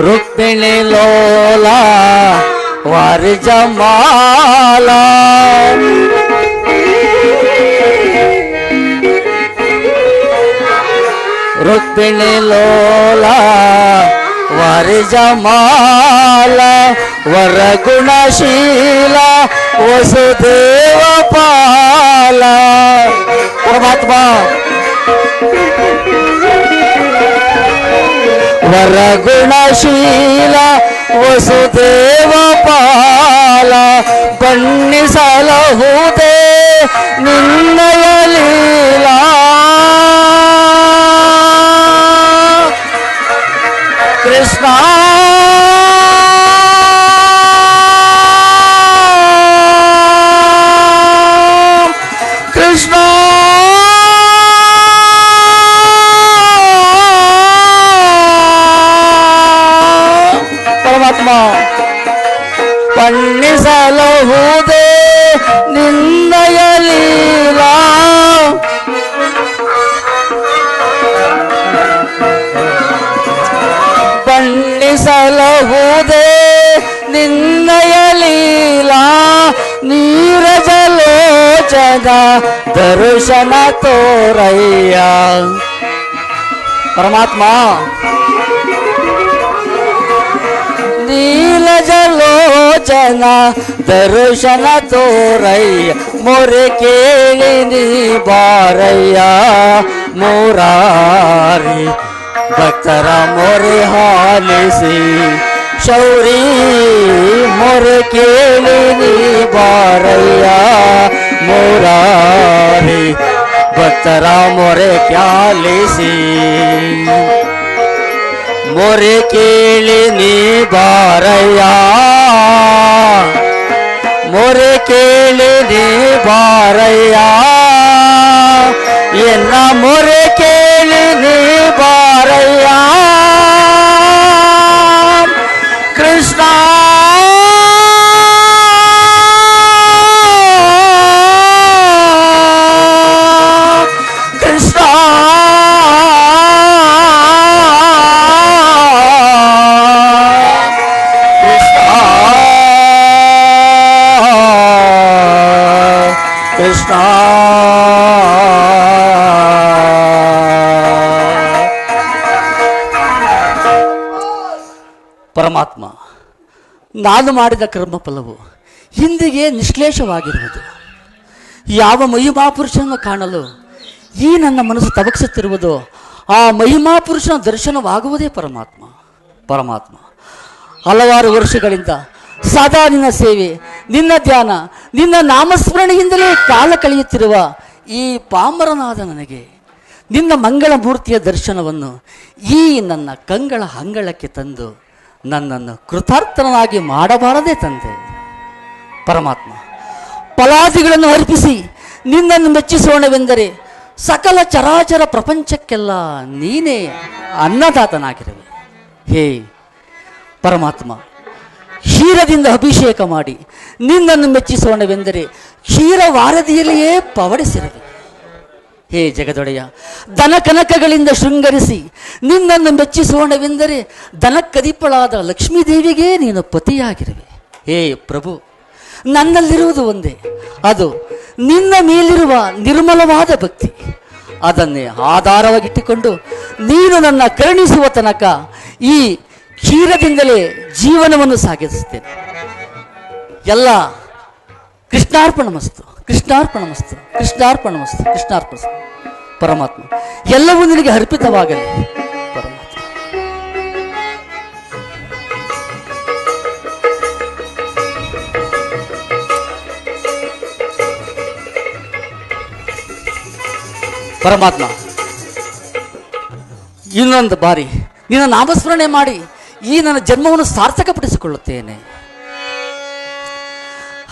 ರುಕ್ಮಿಣಿ ಲೋಲ ವಾರಿಜಮಾಲ ರುಕ್ಮಿಣಿ ಲೋಲ ವರಜಮಾಲ ವರಗುಣಶೀಲ ವಸುದೇವ ಪಾಲ ಪರಮಾತ್ಮ ವರಗುಣಶೀಲ ವಸುದೇವ ಪಾಲ ಬಣ್ಣಿಸಲಹುದೇ ನಿನ್ನಯ ಲೀಲಾ ಕೃಷ್ಣ ಕೃಷ್ಣ ಪರಮಾತ್ಮ ಬಣ್ಣಿಸಲಹುದೇ ನಿನ್ನಯ ಲೀಲಾ ಬಣ್ಣಿಸಲಹುದೇ ನಿನ್ನಯ ಲೀಲಾ ನೀರಜಲೋಚನ ದರ್ಶನ ತೋರಯ್ಯ ಪರಮಾತ್ಮ ನೀಲಜಲೋಚನ ದರ್ಶನ ತೋರಯ್ಯ ಮೊರೆ ಕೇಳಿ ನೀ ಬಾರಯ್ಯ ಮುರಾರಿ ಭಕ್ತರ ಮೊರೆ ಹಾಲಿಸಿ ಶೌರಿ ಮೊರೆ ಕೇಳಿ ನೀ ಬಾರಯ್ಯ ಮುರಾರಿ ಭಕ್ತರ ಮೊರೆ ಕ್ಯಾಲಿಸಿ ಮೊರೆ ಕೇಳಿ ನೀ ಬಾರಯ್ಯ ಮೊರೆ ಕೇಳಿ ನೀ ಬಾರಯ್ಯ ಎನ್ನ ಮೊರೆ ಕೇಳಿ ನೀ ಬಾರಯ್ಯ ಕೃಷ್ಣ ಪರಮಾತ್ಮ, ನಾನು ಮಾಡಿದ ಕರ್ಮ ಫಲವು ಇಂದಿಗೆ ನಿಶ್ಲೇಷವಾಗಿರುವುದು. ಯಾವ ಮಹಿಮಾಪುರುಷನನ್ನು ಕಾಣಲು ಈ ನನ್ನ ಮನಸ್ಸು ತವಕಿಸುತ್ತಿರುವುದೋ ಆ ಮಹಿಮಾಪುರುಷನ ದರ್ಶನವಾಗುವುದೇ ಪರಮಾತ್ಮ. ಪರಮಾತ್ಮ, ಹಲವಾರು ವರ್ಷಗಳಿಂದ ಸದಾ ನಿನ್ನ ಸೇವೆ, ನಿನ್ನ ಧ್ಯಾನ, ನಿನ್ನ ನಾಮಸ್ಮರಣೆಯಿಂದಲೇ ಕಾಲ ಕಳೆಯುತ್ತಿರುವ ಈ ಪಾಮರನಾದ ನನಗೆ ನಿನ್ನ ಮಂಗಳ ಮೂರ್ತಿಯ ದರ್ಶನವನ್ನು ಈ ನನ್ನ ಕಂಗಳ ಅಂಗಳಕ್ಕೆ ತಂದು ನನ್ನನ್ನು ಕೃತಾರ್ಥನಾಗಿ ಮಾಡಬಾರದೆ ತಂದೆ. ಪರಮಾತ್ಮ, ಫಲಾದಿಗಳನ್ನು ಅರ್ಪಿಸಿ ನಿನ್ನನ್ನು ಮೆಚ್ಚಿಸೋಣವೆಂದರೆ ಸಕಲ ಚರಾಚರ ಪ್ರಪಂಚಕ್ಕೆಲ್ಲ ನೀನೇ ಅನ್ನದಾತನಾಗಿರುವೆ. ಹೇ ಪರಮಾತ್ಮ, ಕ್ಷೀರದಿಂದ ಅಭಿಷೇಕ ಮಾಡಿ ನಿನ್ನನ್ನು ಮೆಚ್ಚಿಸೋಣವೆಂದರೆ ಕ್ಷೀರವಾರದಿಯಲ್ಲಿಯೇ ಪವಡಿಸಿರುವೆ. ಹೇ ಜಗದೊಡೆಯ, ದನ ಕನಕಗಳಿಂದ ಶೃಂಗರಿಸಿ ನಿನ್ನನ್ನು ಮೆಚ್ಚಿಸೋಣವೆಂದರೆ ದನಕ್ಕದಿಪ್ಪಳಾದ ಲಕ್ಷ್ಮೀದೇವಿಗೆ ನೀನು ಪತಿಯಾಗಿರುವೆ. ಹೇ ಪ್ರಭು, ನನ್ನಲ್ಲಿರುವುದು ಒಂದೇ, ಅದು ನಿನ್ನ ಮೇಲಿರುವ ನಿರ್ಮಲವಾದ ಭಕ್ತಿ. ಅದನ್ನೇ ಆಧಾರವಾಗಿಟ್ಟುಕೊಂಡು ನೀನು ನನ್ನ ಕರುಣಿಸುವ ತನಕ ಈ ಕ್ಷೀರದಿಂದಲೇ ಜೀವನವನ್ನು ಸಾಗಿಸುತ್ತೇನೆ. ಎಲ್ಲ ಕೃಷ್ಣಾರ್ಪಣಮಸ್ತು, ಕೃಷ್ಣಾರ್ಪಣಮಸ್ತು, ಕೃಷ್ಣಾರ್ಪಣಮಸ್ತು, ಕೃಷ್ಣಾರ್ಪಣಮಸ್ತು. ಪರಮಾತ್ಮ, ಎಲ್ಲವೂ ನಿನಗೆ ಅರ್ಪಿತವಾಗಲಿ. ಪರಮಾತ್ಮ, ಪರಮಾತ್ಮ, ಇನ್ನೊಂದು ಬಾರಿ ನಿನ್ನ ನಾಮಸ್ಮರಣೆ ಮಾಡಿ ಈ ನನ್ನ ಜನ್ಮವನ್ನು ಸಾರ್ಥಕಪಡಿಸಿಕೊಳ್ಳುತ್ತೇನೆ.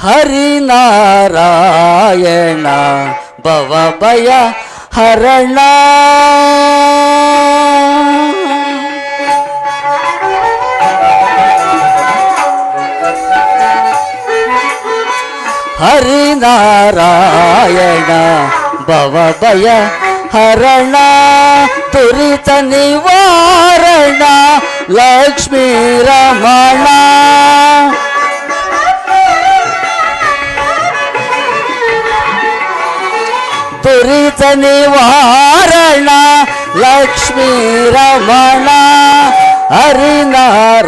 ಹರಿನಾರಾಯಣ ಭವಭಯ ಹರಣ, ಹರಿನಾರಾಯಣ ಭವಭಯ ಹರಣ, ತುರಿತ ನಿವಾರಣ ಲಕ್ಷ್ಮೀ ರಮಣ. ತುರಿತ ನಿವಾರಣ ಲಕ್ಷ್ಮೀ ರಮಣ, ಹರಿನಾರಾಯಣ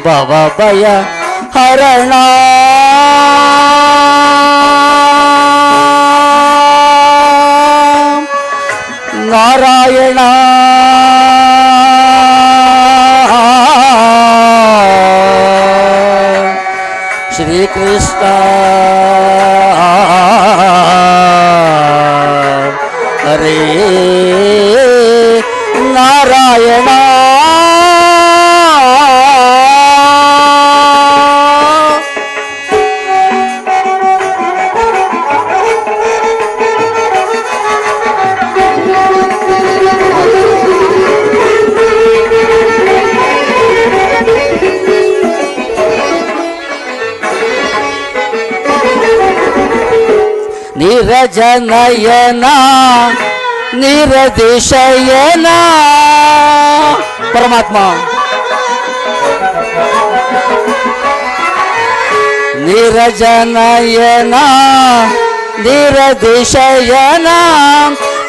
ಭವಭಯ ಹರಣ. ನಾರಾಯಣ ಶ್ರೀಕೃಷ್ಣ ಹರೇ ನಾರಾಯಣ. ನಿರಜನಯನ ನಿರದಿಶಯನ. ಪರಮಾತ್ಮ, ನಿರಜನಯನ ನಿರದಿಶಯನ,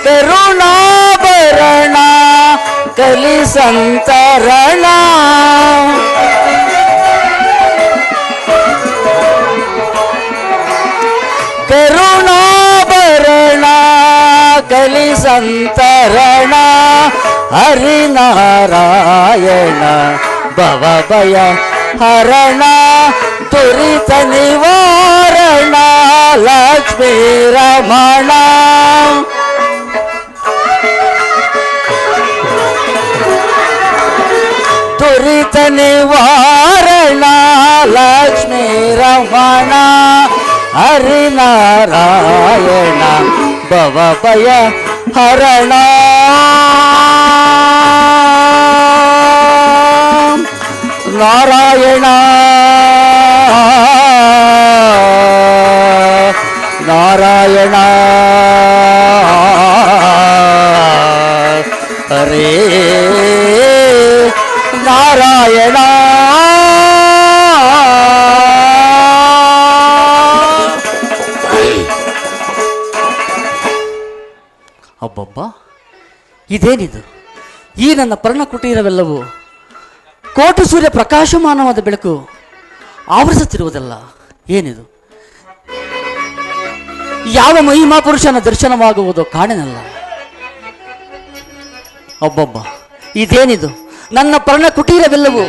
ಕರುಣಾಭರಣ ಕಲಿಸಂತರಣ. ಕರುಣಾಭರಣ ಕಲಿಸಂತರಣ, ಹರಿನಾರಾಯಣ ಭವಭಯ ಹರಣ, ತುರಿತ ನಿವಾರಣ ಲಕ್ಷ್ಮೀ ರಮಣ. ತುರಿತ ನಿವಾರಣ ಲಕ್ಷ್ಮೀ ರಮಣ, ಹರಿನಾರಾಯಣ ಭವಭಯ ಹರಣ. ನಾರಾಯಣ ನಾರಾಯಣ ಹರೇ ನಾರಾಯಣ. ಅಬ್ಬಬ್ಬ, ಇದೇನಿದು? ಈ ನನ್ನ ಪರ್ಣ ಕುಟೀರವೆಲ್ಲವೂ ಕೋಟಿ ಸೂರ್ಯ ಪ್ರಕಾಶಮಾನವಾದ ಬೆಳಕು ಆವರಿಸುತ್ತಿರುವುದಲ್ಲ. ಏನಿದು? ಯಾವ ಮಹಿಮಾ ಪುರುಷನ ದರ್ಶನವಾಗುವುದೋ ಕಾಣೆನಲ್ಲ. ಒಬ್ಬೊಬ್ಬ, ಇದೇನಿದು? ನನ್ನ ಪರ್ಣ ಕುಟೀರವೆಲ್ಲವೂ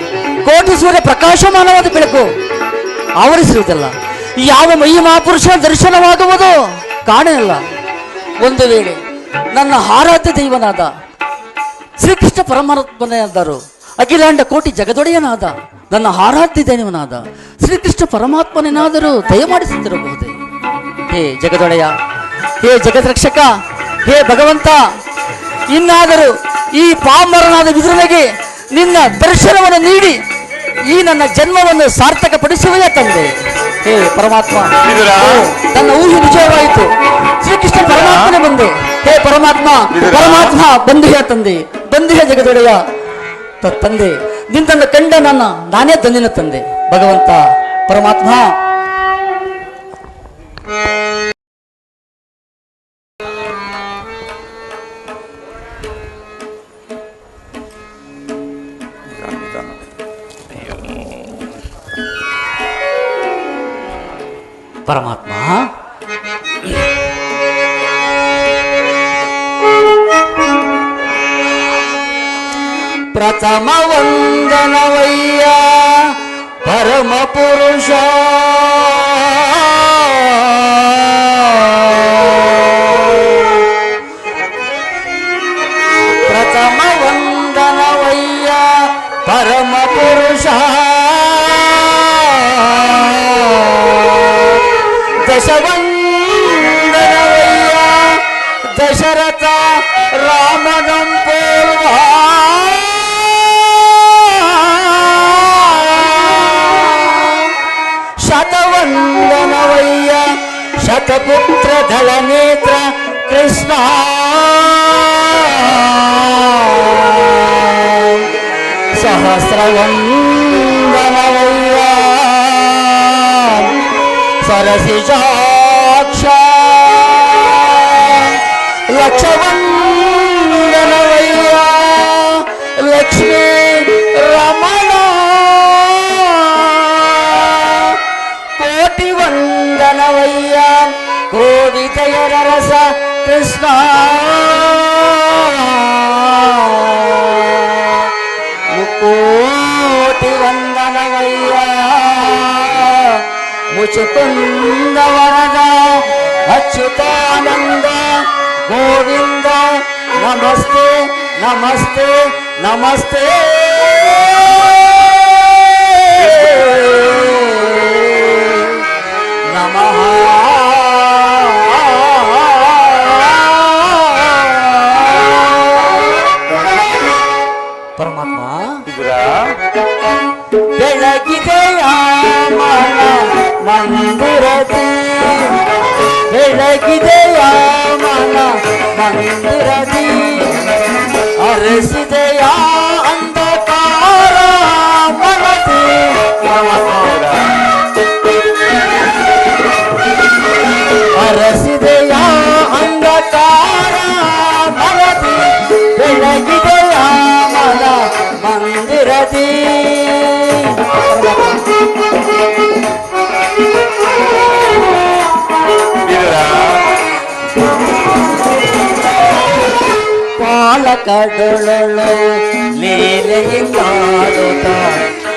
ಕೋಟಿ ಸೂರ್ಯ ಪ್ರಕಾಶಮಾನವಾದ ಬೆಳಕು ಆವರಿಸಿರುವುದಲ್ಲ. ಯಾವ ಮಹಿಮಾ ಪುರುಷನ ದರ್ಶನವಾಗುವುದೋ ಕಾಣೆನಲ್ಲ. ಒಂದು ವೇಳೆ ನನ್ನ ಆರಾಧ್ಯ ದೈವನಾದ ಶ್ರೀಕೃಷ್ಣ ಪರಮಾತ್ಮನಾದರು, ಅಖಿಲಾಂಡ ಕೋಟಿ ಜಗದೊಡೆಯನಾದ ನನ್ನ ಆರಾಧ್ಯ ದೈವನಾದ ಶ್ರೀಕೃಷ್ಣ ಪರಮಾತ್ಮನೇನಾದರೂ ದಯಮಾಡಿಸುತ್ತಿರಬಹುದೇ? ಹೇ ಜಗದೊಡೆಯ, ಹೇ ಜಗದ್ರಕ್ಷಕ, ಹೇ ಭಗವಂತ, ಇನ್ನಾದರೂ ಈ ಪಾಮರನಾದ ವಿದುರನಿಗೆ ನಿನ್ನ ದರ್ಶನವನ್ನು ನೀಡಿ ಈ ನನ್ನ ಜನ್ಮವನ್ನು ಸಾರ್ಥಕಪಡಿಸುವೆಯಾ ತಂದೆ? ಹೇ ಪರಮಾತ್ಮ, ನನ್ನ ಊಹೆ ನಿಜವಾಯಿತು. ಶ್ರೀಕೃಷ್ಣ ಪರಮಾತ್ಮನೇ ಬಂದೆ. ಹೇ ಪರಮಾತ್ಮ, ಪರಮಾತ್ಮ ಬಂದೆಯ ತಂದೆ, ಬಂದೆಯ ಜಗದೊಡೆಯ ತಂದೆ. ನಿನ್ನ ಕಂಡ ನಾನೇ ತಂದಿನ ತಂದೆ. ಭಗವಂತ ಪರಮಾತ್ಮ, ಪರಮಾತ್ಮ ಪ್ರಥಮ ವಂದನವಯ್ಯ ಪರಮ ಪುರುಷ, ಪ್ರಥಮ ವಂದನವಯ್ಯ ಪರಮ ಪುರುಷ, ದಶವಂದನವಯ್ಯ ದಶರಥ ರಾಮನಂ ಪೂರ್ವ, ಶತವಂದನವಯ್ಯ ಶತಪುತ್ರ ಧಳನೇತ್ರ ಕೃಷ್ಣ, ಸಹಸ್ರವಂದನವಯ್ಯ ಸರಸಿಜಾಕ್ಷ, ಲಕ್ಷವಂದನವಯ್ಯ ಲಕ್ಷ್ಮೀ ರಮಣ, ಕೋಟಿ ವಂದನವಯ್ಯ ಕೋವಿದಯರ ರಸ ಕೃಷ್ಣ, ಮುಕೋಟಿ ವಂದನವಯ್ಯ ಮುಚುಕುಂದ ವರದ ಅಚ್ಯುತಾನಂದ ಗೋವಿಂದ, ನಮಸ್ತೆ ನಮಸ್ತೆ ನಮಸ್ತೆ. ನಮಃ ಪರಮಾತ್ಮ. ಬೆಳಗಿದೆಯ ಮನ ಮಂದಿರದಿ, ಬೆಳಗಿದೆಯ ಮನ ಮಂದಿರದಿ, ಅರಸಿದೆಯ ಅಂಧಕಾರ ಮನದಿ, ಅರಸಿದೆಯ ಅಂಧಕಾರ ಮನದಿ, ಬೆಳಗಿದೆಯ ಮನ ಮಂದಿರದಿ. ಪಾಲಕಡೊಳಲು ಲೀಲೆಯಿಂದಾಡುತ್ತ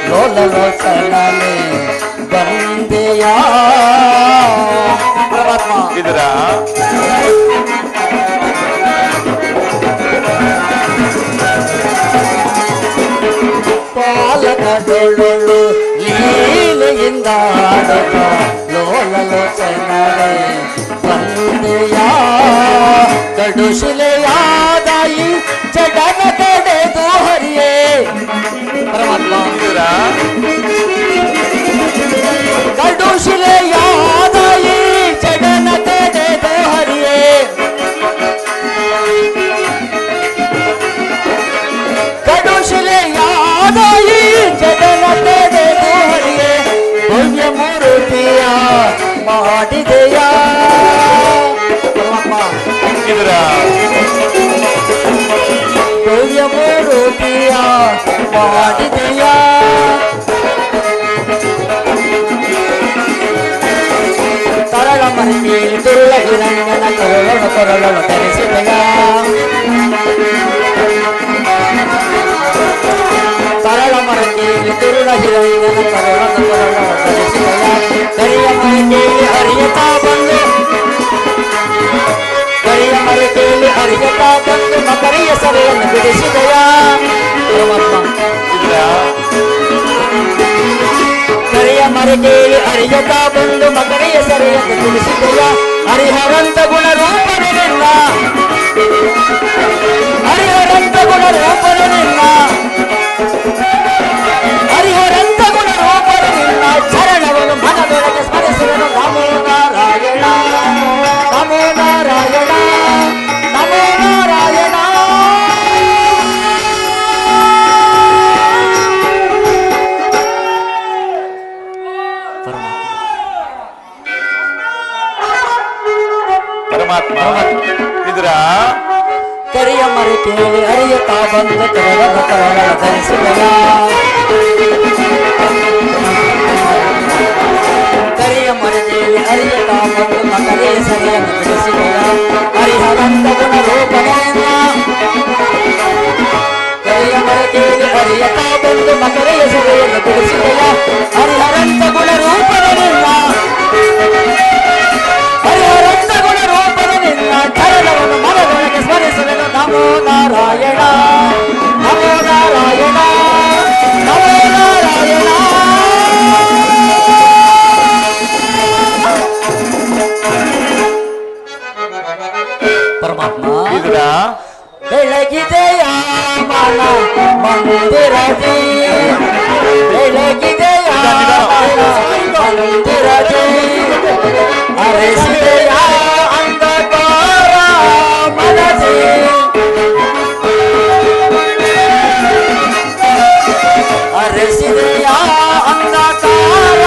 ಲೋಲಲೋಚನಲೆ ಬಂದೆಯ ಪರಮಾತ್ಮ. ಪಾಲಕಡೊಳಲು ಲೀಲೆಯಿಂದಾಡುತ್ತ ಲೋಲಲೋಚನಲೆ ಬಂದೆಯ, ಕಡುಶಿಲೆಯಾದಾಯಿ ಜಗನ ಕಡೆದು ಹರಿಯೇ ಪರಮಾತ್ಮ. ಕಡುಶಿಲೆಯಾದಾಯಿ ಜಗನ ಕಡೆದು ಹರಿಯೇ, ಕಡುಶಿಲೆಯಾದಾಯಿ ಜಗನ ಕಡೆದು ಹರಿಯೇ, ಭವ್ಯ ಮೂರ್ತಿಯ ಮಾಡಿದೆಯ ಪರಮಾತ್ಮ. ಭವ್ಯ ಮೂರ್ತಿಯ ಮಾಡಿದೆಯ ತರಳ ಮನೆಯಲ್ಲಿ ತುರುಳ ಹಿರಣ್ಯನ ಕೊರಳನು ಧರಿಸಿದೆಯ ತರಳ ಮರಕೆಯಲ್ಲಿ ತುರುಳ ಹಿರಣ್ಯನ ಕೊರಳನು ಧರಿಸಿದೆಯ ಕರಿಯ ಮರಕೆಯಲ್ಲಿ ಹರಿಯತಾ ಬಂದು ಕರಿಯ ಮರಕೆಯಲ್ಲಿ ಹರಿಯತಾ ಬಂದು ಮಕರಿಯ ಸಭೆಯನ್ನು ಬಿಡಿಸಿದೆಯ ಕರಿಯ ಮರಕೆಯಲ್ಲಿ ಹರಿಯತಾ ಬಂದು ಮಕರಿಯ ಸಭೆಯನ್ನು ಬಿಡಿಸಿದೆಯ ಹರಿಹರಂತ ಗುಣರೂಪನೆ ನಿನ್ನ ಹರಿಹರಂತ ಗುಣರೂಪನೆ ನಿನ್ನ ಹರಿಹರಂತ ಗುಣರೂಪನೆ ನಿನ್ನ ಚರಣವನ್ನು ಮನದೊಳಗೆ ಸ್ಮರಿಸುವನು ನಮೋ ನಾರಾಯಣ ನಮೋ ನಾರಾಯಣ ನಮೋ ನಾರಾಯಣ ಪರಮಾತ್ಮ ಇದ್ರ ಕರಿಯ ಮರಕೆಯಲ್ಲಿ ಹರಿಯುತ್ತಾ ಬಂದು ಕರಳ ಧರಿಸಿದೆಯ ಕರಿಯ ಮರಕೆಯಲ್ಲಿ ಹರಿಯುತ್ತಾ ಬಂದು ಮಕರಿಯ ಸರಿಯನ್ನು ಬಿಡಿಸಿದೆಯ ಹರಿಹರಂತ ಗುಣರೂಪನೆಯನ್ನ ಕರಿಯ ಮರಕೆಯಲ್ಲಿ ಹರಿಯುತ್ತಾ ಬಂದು ಮಕರಿಯ ಸರಿಯನ್ನು ಬಿಡಿಸಿದೆಯ ಹರಿಹರಂತ ಗುಣರೂಪನೆಯನ್ನ ಹರಿಹರಂತ ಗುಣರೂಪದ ನಿನ್ನ ಚರಣವನ್ನು ಮನದೊಳಗೆ ಸ್ಮರಿಸುವೆನು ನಮೋ ನಾರಾಯಣ ನಮೋ ನಾರಾಯಣ ನಮೋ ನಾರಾಯಣ ಪರಮಾತ್ಮ ಇದ್ರ ಬೆಳಗಿದೆಯ ಮನ ಮಂದಿರದಿ ಬೆಳಗಿದೆಯ ಮಂದಿರದಿ ಅರಸಿದೆಯ ಅಂಧಕಾರ ಮನದಿ ಅರಸಿದೆಯ ಅಂಧಕಾರ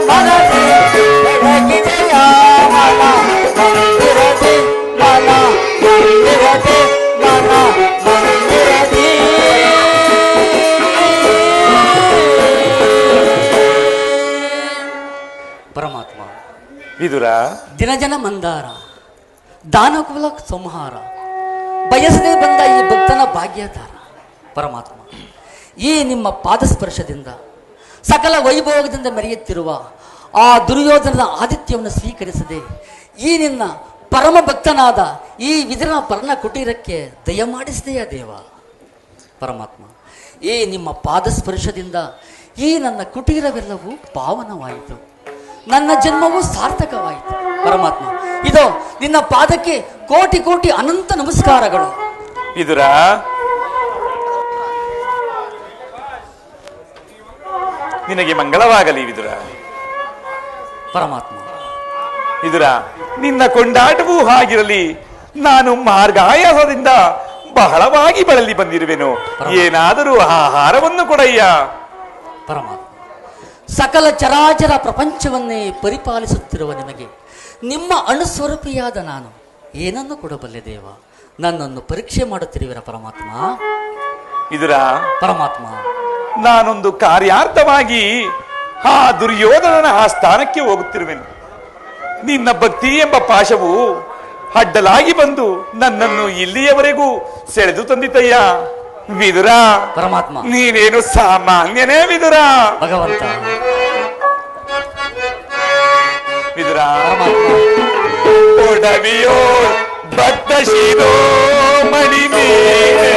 ಮನದಿ ಬೆಳಗಿದೆಯ ಮನ ಮಂದಿರದಿ ಮನ ಮಂದಿರದಿ ಮನ ಮಂದಿರದಿ ಪರಮಾತ್ಮ ವಿದುರ ದಿನಜನ ಮಂದಾರ ದಾನಕುಲ ಸಂಹಾರ ಬಯಸದೆ ಬಂದ ಈ ಭಕ್ತನ ಭಾಗ್ಯಧಾರ ಪರಮಾತ್ಮ ಈ ನಿಮ್ಮ ಪಾದಸ್ಪರ್ಶದಿಂದ ಸಕಲ ವೈಭೋಗದಿಂದ ಮೆರೆಯುತ್ತಿರುವ ಆ ದುರ್ಯೋಧನದ ಆದಿತ್ಯವನ್ನು ಸ್ವೀಕರಿಸದೆ ಈ ನಿನ್ನ ಪರಮ ಭಕ್ತನಾದ ಈ ವಿದುರನ ಪರ್ಣ ಕುಟೀರಕ್ಕೆ ದಯಮಾಡಿಸಿದೆಯ ದೇವ ಪರಮಾತ್ಮ ಈ ನಿಮ್ಮ ಪಾದಸ್ಪರ್ಶದಿಂದ ಈ ನನ್ನ ಕುಟೀರವೆಲ್ಲವೂ ಪಾವನವಾಯಿತು ನನ್ನ ಜನ್ಮವು ಸಾರ್ಥಕವಾಯಿತು ಪರಮಾತ್ಮ ಇದೋ ನಿನ್ನ ಪಾದಕ್ಕೆ ಕೋಟಿ ಕೋಟಿ ಅನಂತ ನಮಸ್ಕಾರಗಳು ವಿದುರ ನಿನಗೆ ಮಂಗಳವಾಗಲಿ ವಿದುರ ಪರಮಾತ್ಮ ವಿದುರ ನಿನ್ನ ಕೊಂಡಾಟವೂ ಹಾಗಿರಲಿ ನಾನು ಮಾರ್ಗಾಯಾಸದಿಂದ ಬಹಳವಾಗಿ ಬಳಲಿ ಬಂದಿರುವೆನು ಏನಾದರೂ ಆಹಾರವನ್ನು ಕೊಡಯ್ಯ ಪರಮಾತ್ಮ ಸಕಲ ಚರಾಚರ ಪ್ರಪಂಚವನ್ನೇ ಪರಿಪಾಲಿಸುತ್ತಿರುವ ನಿಮಗೆ ನಿಮ್ಮ ಅಣುಸ್ವರೂಪಿಯಾದ ನಾನು ಏನನ್ನು ಕೊಡಬಲ್ಲೆ ದೇವ ನನ್ನನ್ನು ಪರೀಕ್ಷೆ ಮಾಡುತ್ತಿರುವಿರ ಪರಮಾತ್ಮ ವಿದುರ ಪರಮಾತ್ಮ ನಾನೊಂದು ಕಾರ್ಯಾರ್ಥವಾಗಿ ಆ ದುರ್ಯೋಧನನ ಆ ಸ್ಥಾನಕ್ಕೆ ಹೋಗುತ್ತಿರುವೆನು ನಿನ್ನ ಭಕ್ತಿ ಎಂಬ ಪಾಶವು ಅಡ್ಡಲಾಗಿ ಬಂದು ನನ್ನನ್ನು ಇಲ್ಲಿಯವರೆಗೂ ಸೆಳೆದು ತಂದಿತಯ್ಯ ವಿದುರ ಪರಮಾತ್ಮ ನೀನೇನು ಸಾಮಾನ್ಯನೇ ವಿದುರ ಭಗವಂತ ವಿದುರ ಪರಮಾತ್ಮ ಒಡವಿಯೋ ಭಕ್ತ ಶಿರೋ ಮಣಿ ನೀನೆ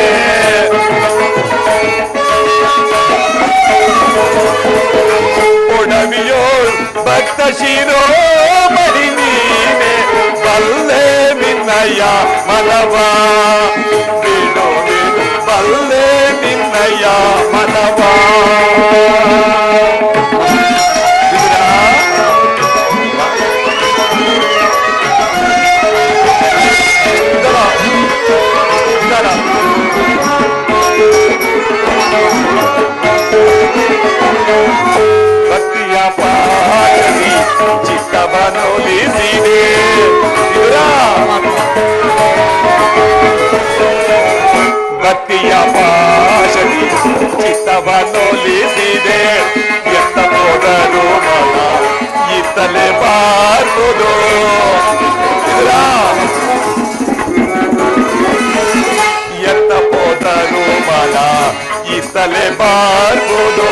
ಒಡವಿಯೋ ಭಕ್ತ ಶಿರೋ ಮಣಿ ನೀನೆ ಬಲ್ಲೆ ನಿನ್ನಯ್ಯ ಮನವ ಬಿಡು ಬಲ್ಲೆ ನಿನ್ನಯ್ಯ ಮನವ ಭಕ್ತಿಯ ಪಾಠಿ ಚಿತ್ತವನೊಲಿಸಿದೆ ಭಕ್ತಿಯ ಪಾಶದಿ ಮನವನ್ನೊಲಿಸಿದೆ ಎತ್ತ ಹೋದರು ಮನ ಇತ್ತಲೇ ಬಾರ್ಬೋದು ಎತ್ತ ಹೋದರು ಮನ ಇತ್ತಲೇ ಬಾರ್ಬೋದು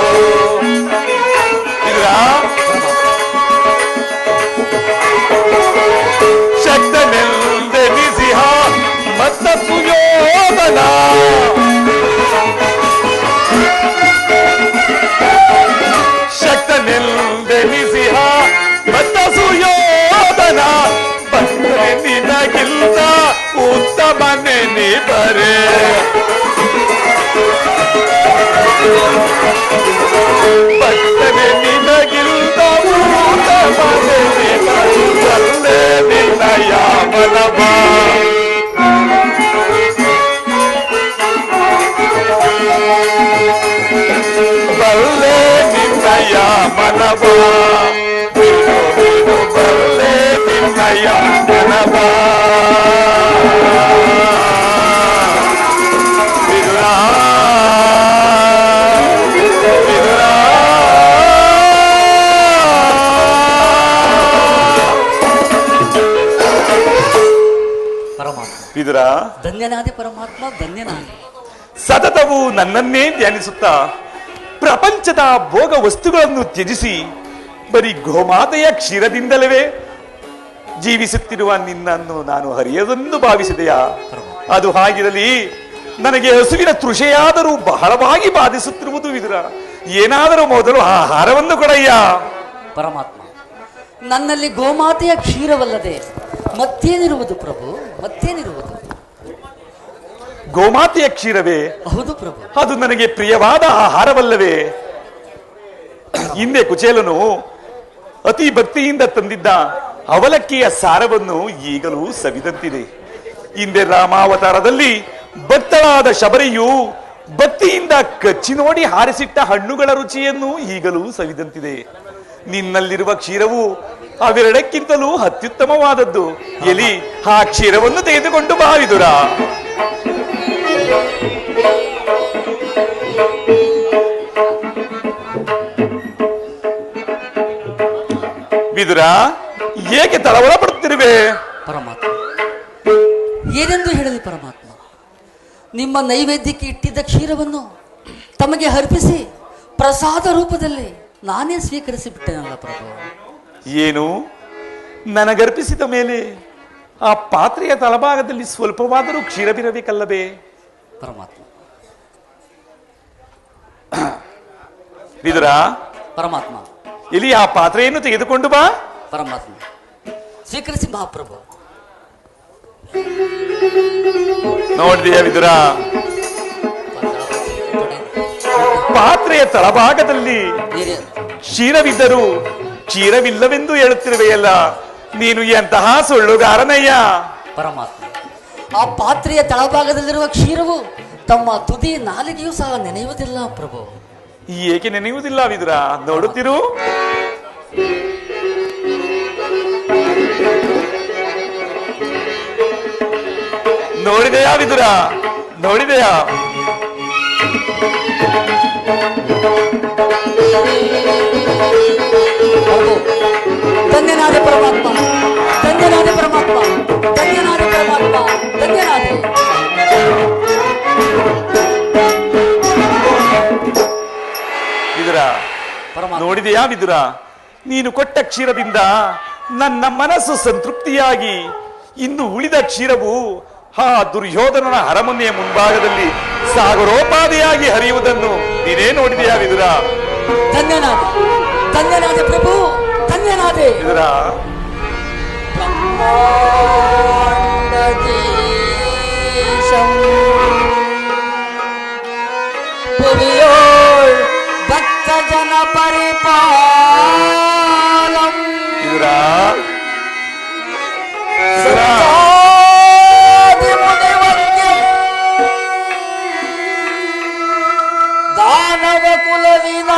ಶಕ್ತನೆಲ್ದೆನಿಸಿಹ ಮತ್ತ ಸುಯೋಧನ ಶಕ್ತನೆಲ್ದೆನಿಸಿಹ ಮತ್ತ ಸುಯೋಧನ ಬಂದರೆ ನಿನಗಿಲ್ಲ ಉತ್ತಮನೆ ನಿಬರೆ ಭಕ್ತನೆ ನಿನಗಿಲ್ಲ ಉತ್ತಮನೆ ನಿಬರೆ ನಿನ್ನಯ ಮನವ ಬಲ್ಲೆ ನಿನ್ನಯ ಮನವ ಬಲ್ಲೆ ನಿನ್ನಯ ಮನವ ಪರಮಾತ್ಮ ಧನ್ಯನಾದೆ ಪರಮಾತ್ಮ ಧನ್ಯನಾದೆ. ಸತತವು ನನ್ನನ್ನೇ ಧ್ಯಾನಿಸುತ್ತಾ ಪ್ರಪಂಚದ ಭೋಗ ವಸ್ತುಗಳನ್ನು ತ್ಯಜಿಸಿ ಬರೀ ಗೋಮಾತೆಯ ಕ್ಷೀರದಿಂದಲೇ ಜೀವಿಸುತ್ತಿರುವ ನಿನ್ನನ್ನು ನಾನು ಹರಿಯದೆಂದು ಭಾವಿಸಿದೆಯಾ? ಅದು ಹಾಗಿರಲಿ, ನನಗೆ ಹಸುವಿನ ತೃಷೆಯಾದರೂ ಬಹಳವಾಗಿ ಬಾಧಿಸುತ್ತಿರುವುದು ವಿದುರ. ಏನಾದರೂ ಮೊದಲು ಆಹಾರವನ್ನು ಕೊಡಯ್ಯ. ಪರಮಾತ್ಮ, ನನ್ನಲ್ಲಿ ಗೋಮಾತೆಯ ಕ್ಷೀರವಲ್ಲದೆ ಮತ್ತೇನಿರುವುದು ಪ್ರಭು? ಮತ್ತೇನಿರುವುದು? ಗೋಮಾತೆಯ ಕ್ಷೀರವೇ? ಹೌದು ಪ್ರಭು. ಅದು ನನಗೆ ಪ್ರಿಯವಾದ ಆಹಾರವಲ್ಲವೇ? ಹಿಂದೆ ಕುಚೇಲನು ಅತಿ ಭಕ್ತಿಯಿಂದ ತಂದಿದ್ದ ಅವಲಕ್ಕಿಯ ಸಾರವನ್ನು ಈಗಲೂ ಸವಿದಂತಿದೆ. ಹಿಂದೆ ರಾಮಾವತಾರದಲ್ಲಿ ಭಕ್ತಳಾದ ಶಬರಿಯು ಭಕ್ತಿಯಿಂದ ಕಚ್ಚಿ ನೋಡಿ ಹಾರಿಸಿಟ್ಟ ಹಣ್ಣುಗಳ ರುಚಿಯನ್ನು ಈಗಲೂ ಸವಿದಂತಿದೆ. ನಿನ್ನಲ್ಲಿರುವ ಕ್ಷೀರವು ಅವೆರಡಕ್ಕಿಂತಲೂ ಅತ್ಯುತ್ತಮವಾದದ್ದು. ಎಲಿ, ಆ ಕ್ಷೀರವನ್ನು ತೆಗೆದುಕೊಂಡು ಬಾ ವಿದುರ. ವಿದುರ, ಏಕೆ ತಳವಳ ಪಡುತ್ತಿರುವೆ? ಪರಮಾತ್ಮ, ಏನೆಂದು ಹೇಳಲಿ ಪರಮಾತ್ಮ? ನಿಮ್ಮ ನೈವೇದ್ಯಕ್ಕೆ ಇಟ್ಟಿದ್ದ ಕ್ಷೀರವನ್ನು ತಮಗೆ ಅರ್ಪಿಸಿ ಪ್ರಸಾದ ರೂಪದಲ್ಲಿ ನಾನೇ ಸ್ವೀಕರಿಸಿ ಬಿಟ್ಟೆನಲ್ಲ ಪ್ರಭು. ಏನು, ನನಗರ್ಪಿಸಿದ ಮೇಲೆ ಆ ಪಾತ್ರೆಯ ತಳಭಾಗದಲ್ಲಿ ಸ್ವಲ್ಪವಾದರೂ ಕ್ಷೀರವಿರಬೇಕಲ್ಲವೇ? ಪರಮಾತ್ಮ. ವಿದುರ, ಪರಮಾತ್ಮ, ಇಲ್ಲಿ ಆ ಪಾತ್ರೆಯನ್ನು ತೆಗೆದುಕೊಂಡು ಬಾ. ಪರಮಾತ್ಮ, ಸ್ವೀಕರಿಸಿ ಮಹಾಪ್ರಭು. ನೋಡಿದೆಯಾ ವಿದುರ, ಪಾತ್ರೆಯ ತಳಭಾಗದಲ್ಲಿ ಕ್ಷೀರವಿದ್ದರೂ ಕ್ಷೀರವಿಲ್ಲವೆಂದು ಹೇಳುತ್ತಿರುವೆಯಲ್ಲ, ನೀನು ಎಂತಹ ಸುಳ್ಳುಗಾರನಯ್ಯ. ಪರಮಾತ್ಮ, ಆ ಪಾತ್ರೆಯ ತಳಭಾಗದಲ್ಲಿರುವ ಕ್ಷೀರವು ತಮ್ಮ ತುದಿ ನಾಲಿಗೆಯೂ ಸಹ ನೆನೆಯುವುದಿಲ್ಲ ಪ್ರಭು. ಏಕೆ ನೆನೆಯುವುದಿಲ್ಲ ವಿದುರ? ನೋಡುತ್ತಿರು. ನೋಡಿದೆಯಾ ವಿದುರ? ನೋಡಿದೆಯಾ? ಧನ್ಯನಾದೆ ಪರಮಾತ್ಮ, ಧನ್ಯನಾದೆ ಪರಮಾತ್ಮ, ಧನ್ಯನಾದೆ ಪರಮಾತ್ಮ, ಧನ್ಯನಾದೆ. ವಿದುರ, ನೋಡಿದೆಯಾ ವಿದುರ? ನೀನು ಕೊಟ್ಟ ಕ್ಷೀರದಿಂದ ನನ್ನ ಮನಸ್ಸು ಸಂತೃಪ್ತಿಯಾಗಿ ಇನ್ನು ಉಳಿದ ಕ್ಷೀರವು ಆ ದುರ್ಯೋಧನನ ಅರಮನೆಯ ಮುಂಭಾಗದಲ್ಲಿ ಸಾಗರೋಪಾದಿಯಾಗಿ ಹರಿಯುವುದನ್ನು ನೀನೇ ನೋಡಿದೆಯಾ ವಿದುರ? ಧನ್ಯನಾದೆ, ಧನ್ಯನಾದೆ ಪ್ರಭು, ಧನ್ಯನಾದೆ. ವಿದುರ, ಭಕ್ತ ಜನ ಪರಿಪಾಲಂ. ವಿದುರ, ದಾನವ ಕುಲವಿನ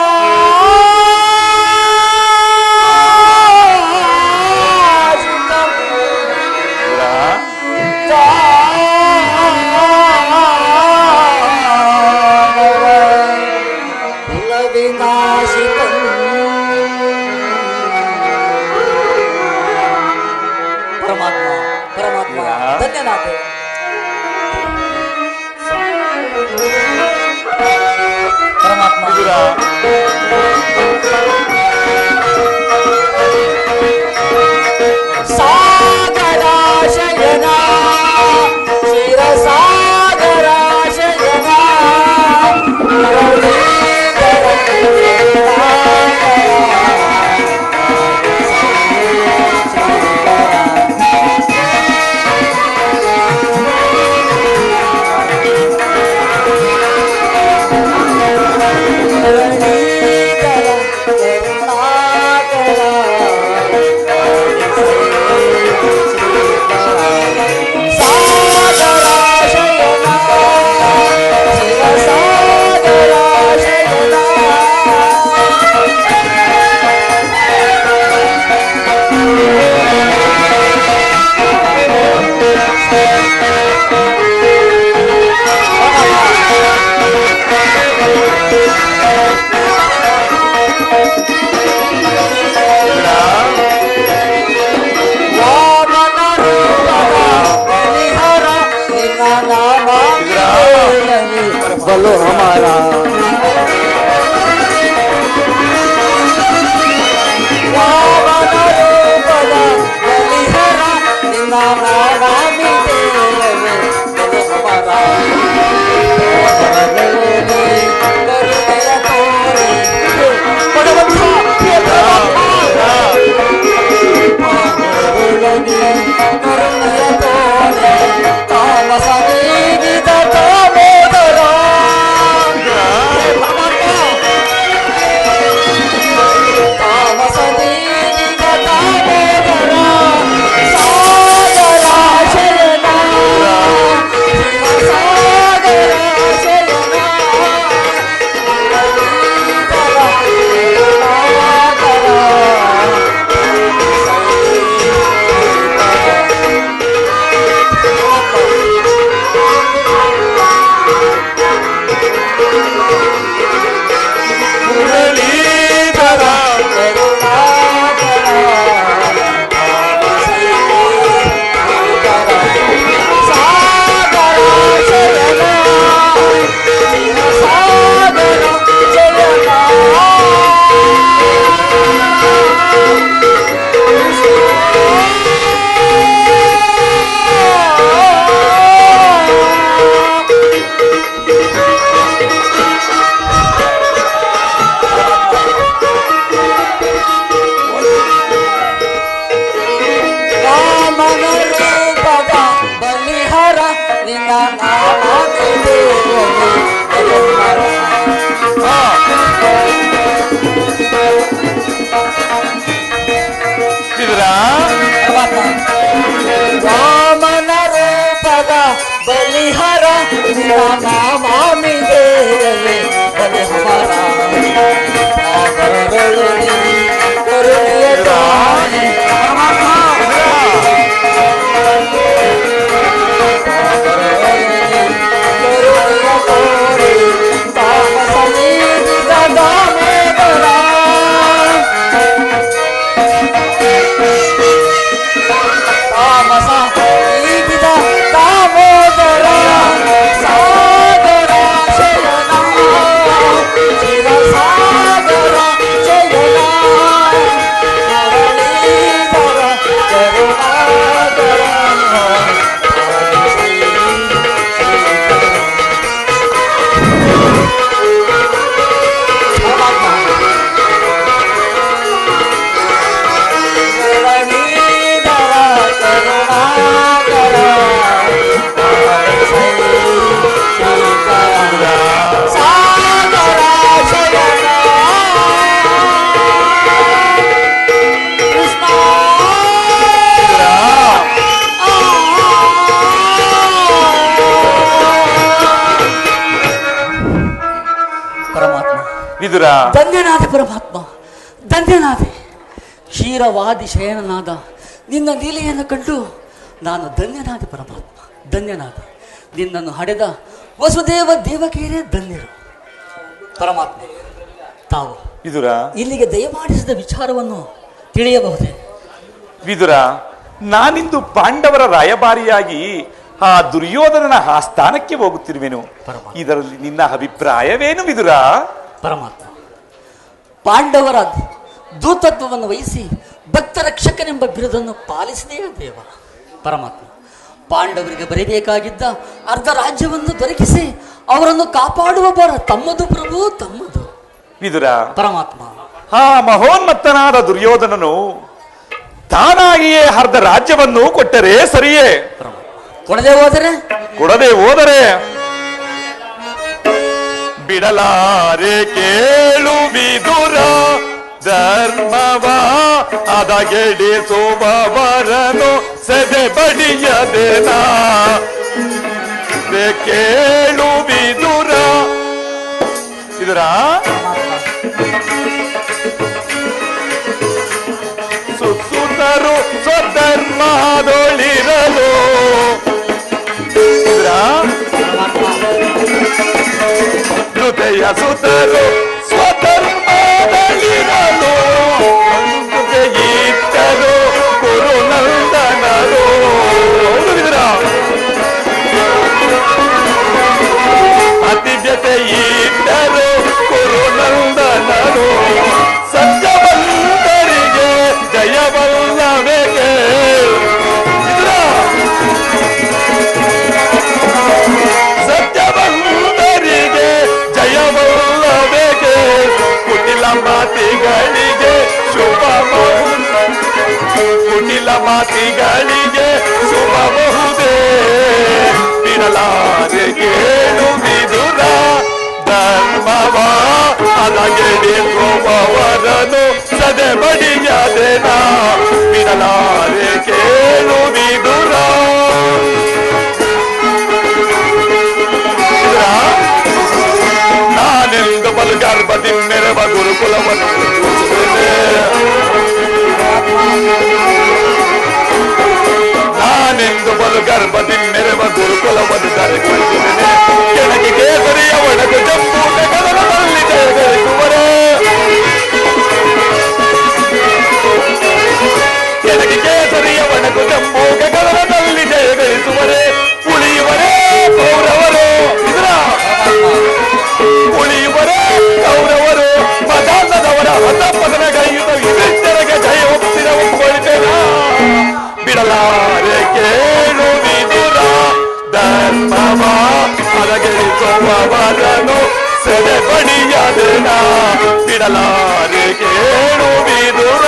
बोलो हमारा बलिहार मामी देवे बले हमारा ಧನ್ಯನಾದ ಪರಮಾತ್ಮ, ಧನ್ಯನಾದೆ. ಕ್ಷೀರವಾದಿ ಶಯನನಾದ ನಿನ್ನ ಲೀಲೆಯನ್ನು ಕಂಡು ನಾನು ಧನ್ಯನಾದ ಪರಮಾತ್ಮ, ಧನ್ಯನಾದೆ. ನಿನ್ನನ್ನು ಹಡೆದ ವಸುದೇವ ದೇವಕಿಯರೇ ಧನ್ಯರು. ಪರಮಾತ್ಮ, ತಾವು ವಿದುರ ಇಲ್ಲಿಗೆ ದಯಮಾಡಿಸಿದ ವಿಚಾರವನ್ನು ತಿಳಿಯಬಹುದೇ? ವಿದುರ, ನಾನಿಂದು ಪಾಂಡವರ ರಾಯಭಾರಿಯಾಗಿ ಆ ದುರ್ಯೋಧನನ ಆ ಸ್ಥಾನಕ್ಕೆ ಹೋಗುತ್ತಿರುವೆನು. ಇದರಲ್ಲಿ ನಿನ್ನ ಅಭಿಪ್ರಾಯವೇನು ವಿದುರ? ಪರಮಾತ್ಮ, ಪಾಂಡವರ ದೂತತ್ವವನ್ನು ವಹಿಸಿ ಭಕ್ತ ರಕ್ಷಕನೆಂಬ ಬಿರುದನ್ನು ಪಾಲಿಸಿದೆಯಾ ದೇವ ಪರಮಾತ್ಮ. ಪಾಂಡವರಿಗೆ ಬರಬೇಕಾಗಿದ್ದ ಅರ್ಧ ರಾಜ್ಯವನ್ನು ದೊರಕಿಸಿ ಅವರನ್ನು ಕಾಪಾಡುವ ಬರ ತಮ್ಮದು ಪ್ರಭು, ತಮ್ಮದು ವಿದುರ. ಪರಮಾತ್ಮ, ಆ ಮಹೋನ್ಮತ್ತನಾದ ದುರ್ಯೋಧನನು ತಾನಾಗಿಯೇ ಅರ್ಧ ರಾಜ್ಯವನ್ನು ಕೊಟ್ಟರೆ ಸರಿಯೇ, ಕೊಡದೆ ಹೋದರೆ ಬಿಡಲಾರೆ ಕೇಳು ವಿದುರ ಧರ್ಮವ ಅದಗೆಡಿಸುವವರನು ಸೆದೆ ಬಡಿಯದೇನ ಕೇಳು ವಿದುರ. ಇದರ ಸುತ್ತರು ಸ್ವಧರ್ಮದೊಳಿರಲು ಹೃದಯ ಸುತರು ಸ್ವಧರ್ಮದಲ್ಲಿರಲು ಇಟ್ಟರು ಕುರುನಂದನರು. ಅತಿವ್ಯತೆ ಇಟ್ಟರು ಕುರುನಂದನರು. ಸತ್ಯವಂತರಿಗೆ ಜಯವಲ್ಲವೆಗೆ ಸತ್ಯವಂತರಿಗೆ ಜಯವಲ್ಲವೆಗೆ ಕುಟಿಲ ಮಾತಿಗಳಿಗೆ ಕುಟಿಲ ಮಾತಿಗಳಿಗೆ ಶುಭಬಹುದೇ ಬಿಡಲಾರೆ ಕೇಳು ವಿದುರ ಧರ್ಮವ ಅದಗೆಡಿಸುವವರನು ಸದೆ ಬಡಿಯದೇನ ಬಿಡಲಾರೆ ಕೇಳು ವಿದುರ. ನಾನೆಂದು ಬಲಗರ್ಭದಿ ಮೆರವ ಗುರುಕುಲವನ್ನು ನಾನೆಂದು ಬಲಗರ್ಭದಿ ಮೆರವ ಗುರುಕುಲವನ್ನು ಕರೆಕೊಳ್ತಿದ್ದೇನೆ. ಕೆಳಗೆ ಕೇಸರಿಯ ಒಳಗೆ ಜಂಬು ಕದನದಲ್ಲಿ ಜಯಗಳಿಸುವರೆ ಕೆಳಗೆ ಕೇಸರಿಯ ಒಳಗು ಜಂಬು ಗಗನದಲ್ಲಿ ಜಯಗಳಿಸುವರೆ ಉಳಿಯುವರೇ ಕೌರವರು. ಉಳಿಯುವರೇ ಕೌರವರು ಮದಾನದವರ ಹೊಸ ಪದನಗೈಯುತ ಇದೆಚ್ಚರಗೆ ಜಯ ಒಪ್ಪಿದ ಒಪ್ಪಿಕೊಳ್ಳುತ್ತೇನ ಬಿಡಲಾರೆ ಕೇಳು ವಿದುರ ಧರ್ಮವ ಅದಗೆಡಿಸುವವರನು ಸೆದೆ ಬಡಿಯದೇನ ಬಿಡಲಾರೆ ಕೇಳು ವಿದುರ.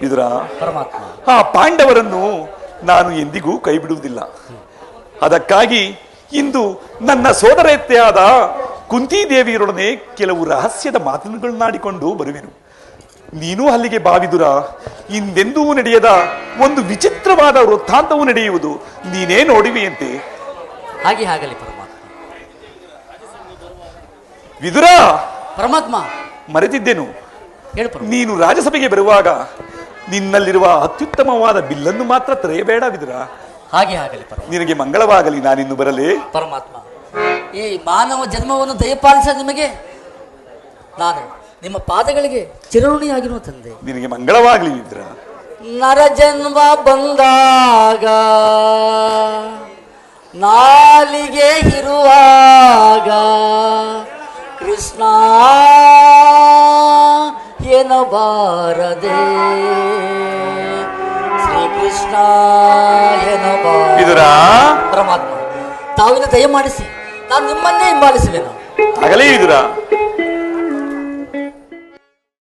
ಇದರ ಆ ಪಾಂಡವರನ್ನು ನಾನು ಎಂದಿಗೂ ಕೈ ಬಿಡುವುದಿಲ್ಲ. ಅದಕ್ಕಾಗಿ ಇಂದು ನನ್ನ ಸೋದರತೆಯಾದ ಕುಂತಿದೇವಿಯರೊಡನೆ ಕೆಲವು ರಹಸ್ಯದ ಮಾತುಗಳನ್ನಾಡಿಕೊಂಡು ಬರುವೆನು. ನೀನು ಅಲ್ಲಿಗೆ ಬಾವಿದುರ. ಇಂದೆಂದೂ ನಡೆಯದ ಒಂದು ವಿಚಿತ್ರವಾದ ವೃತ್ತಾಂತವು ನಡೆಯುವುದು ನೀನೇ ನೋಡಿವೆಯಂತೆ. ಹಾಗೆ ಆಗಲಿ ಪರಮಾತ್ಮ. ವಿದುರ ಪರಮಾತ್ಮ, ಮರೆತಿದ್ದೆನು. ನೀನು ರಾಜಸಭೆಗೆ ಬರುವಾಗ ನಿನ್ನಲ್ಲಿರುವ ಅತ್ಯುತ್ತಮವಾದ ಬಿಲ್ಲನ್ನು ಮಾತ್ರ ತೆರೆಯಬೇಡ ವಿದುರ. ಹಾಗೆ ಆಗಲಿ. ನಿನಗೆ ಮಂಗಳವಾಗಲಿ. ನಾನಿನ್ನು ಬರಲೇ ಪರಮಾತ್ಮ. ಈ ಮಾನವ ಜನ್ಮವನ್ನು ದಯಪಾಲಿಸ ನಿಮಗೆ ನಾನು ನಿಮ್ಮ ಪಾದಗಳಿಗೆ ಚಿರಋಣಿಯಾಗಿರುವ ತಂದೆ. ನಿನಗೆ ಮಂಗಳವಾಗಲಿ ವಿದುರ. ನರ ಜನ್ಮ ಬಂದಾಗ ನಾಲಿಗೆ ಇರುವಾಗ ಕೃಷ್ಣ ಎನ್ನಬಾರದೆ ಶ್ರೀಕೃಷ್ಣ ಎನ್ನಬಾರದೆ. ಪರಮಾತ್ಮ, ತಾವಿನ ದಯ ಮಾಡಿಸಿ ನಾನು ನಿಮ್ಮನ್ನೇ ಹಿಂಬಾಲಿಸುವೆನು. ಆಗಲೇ ವಿದುರ.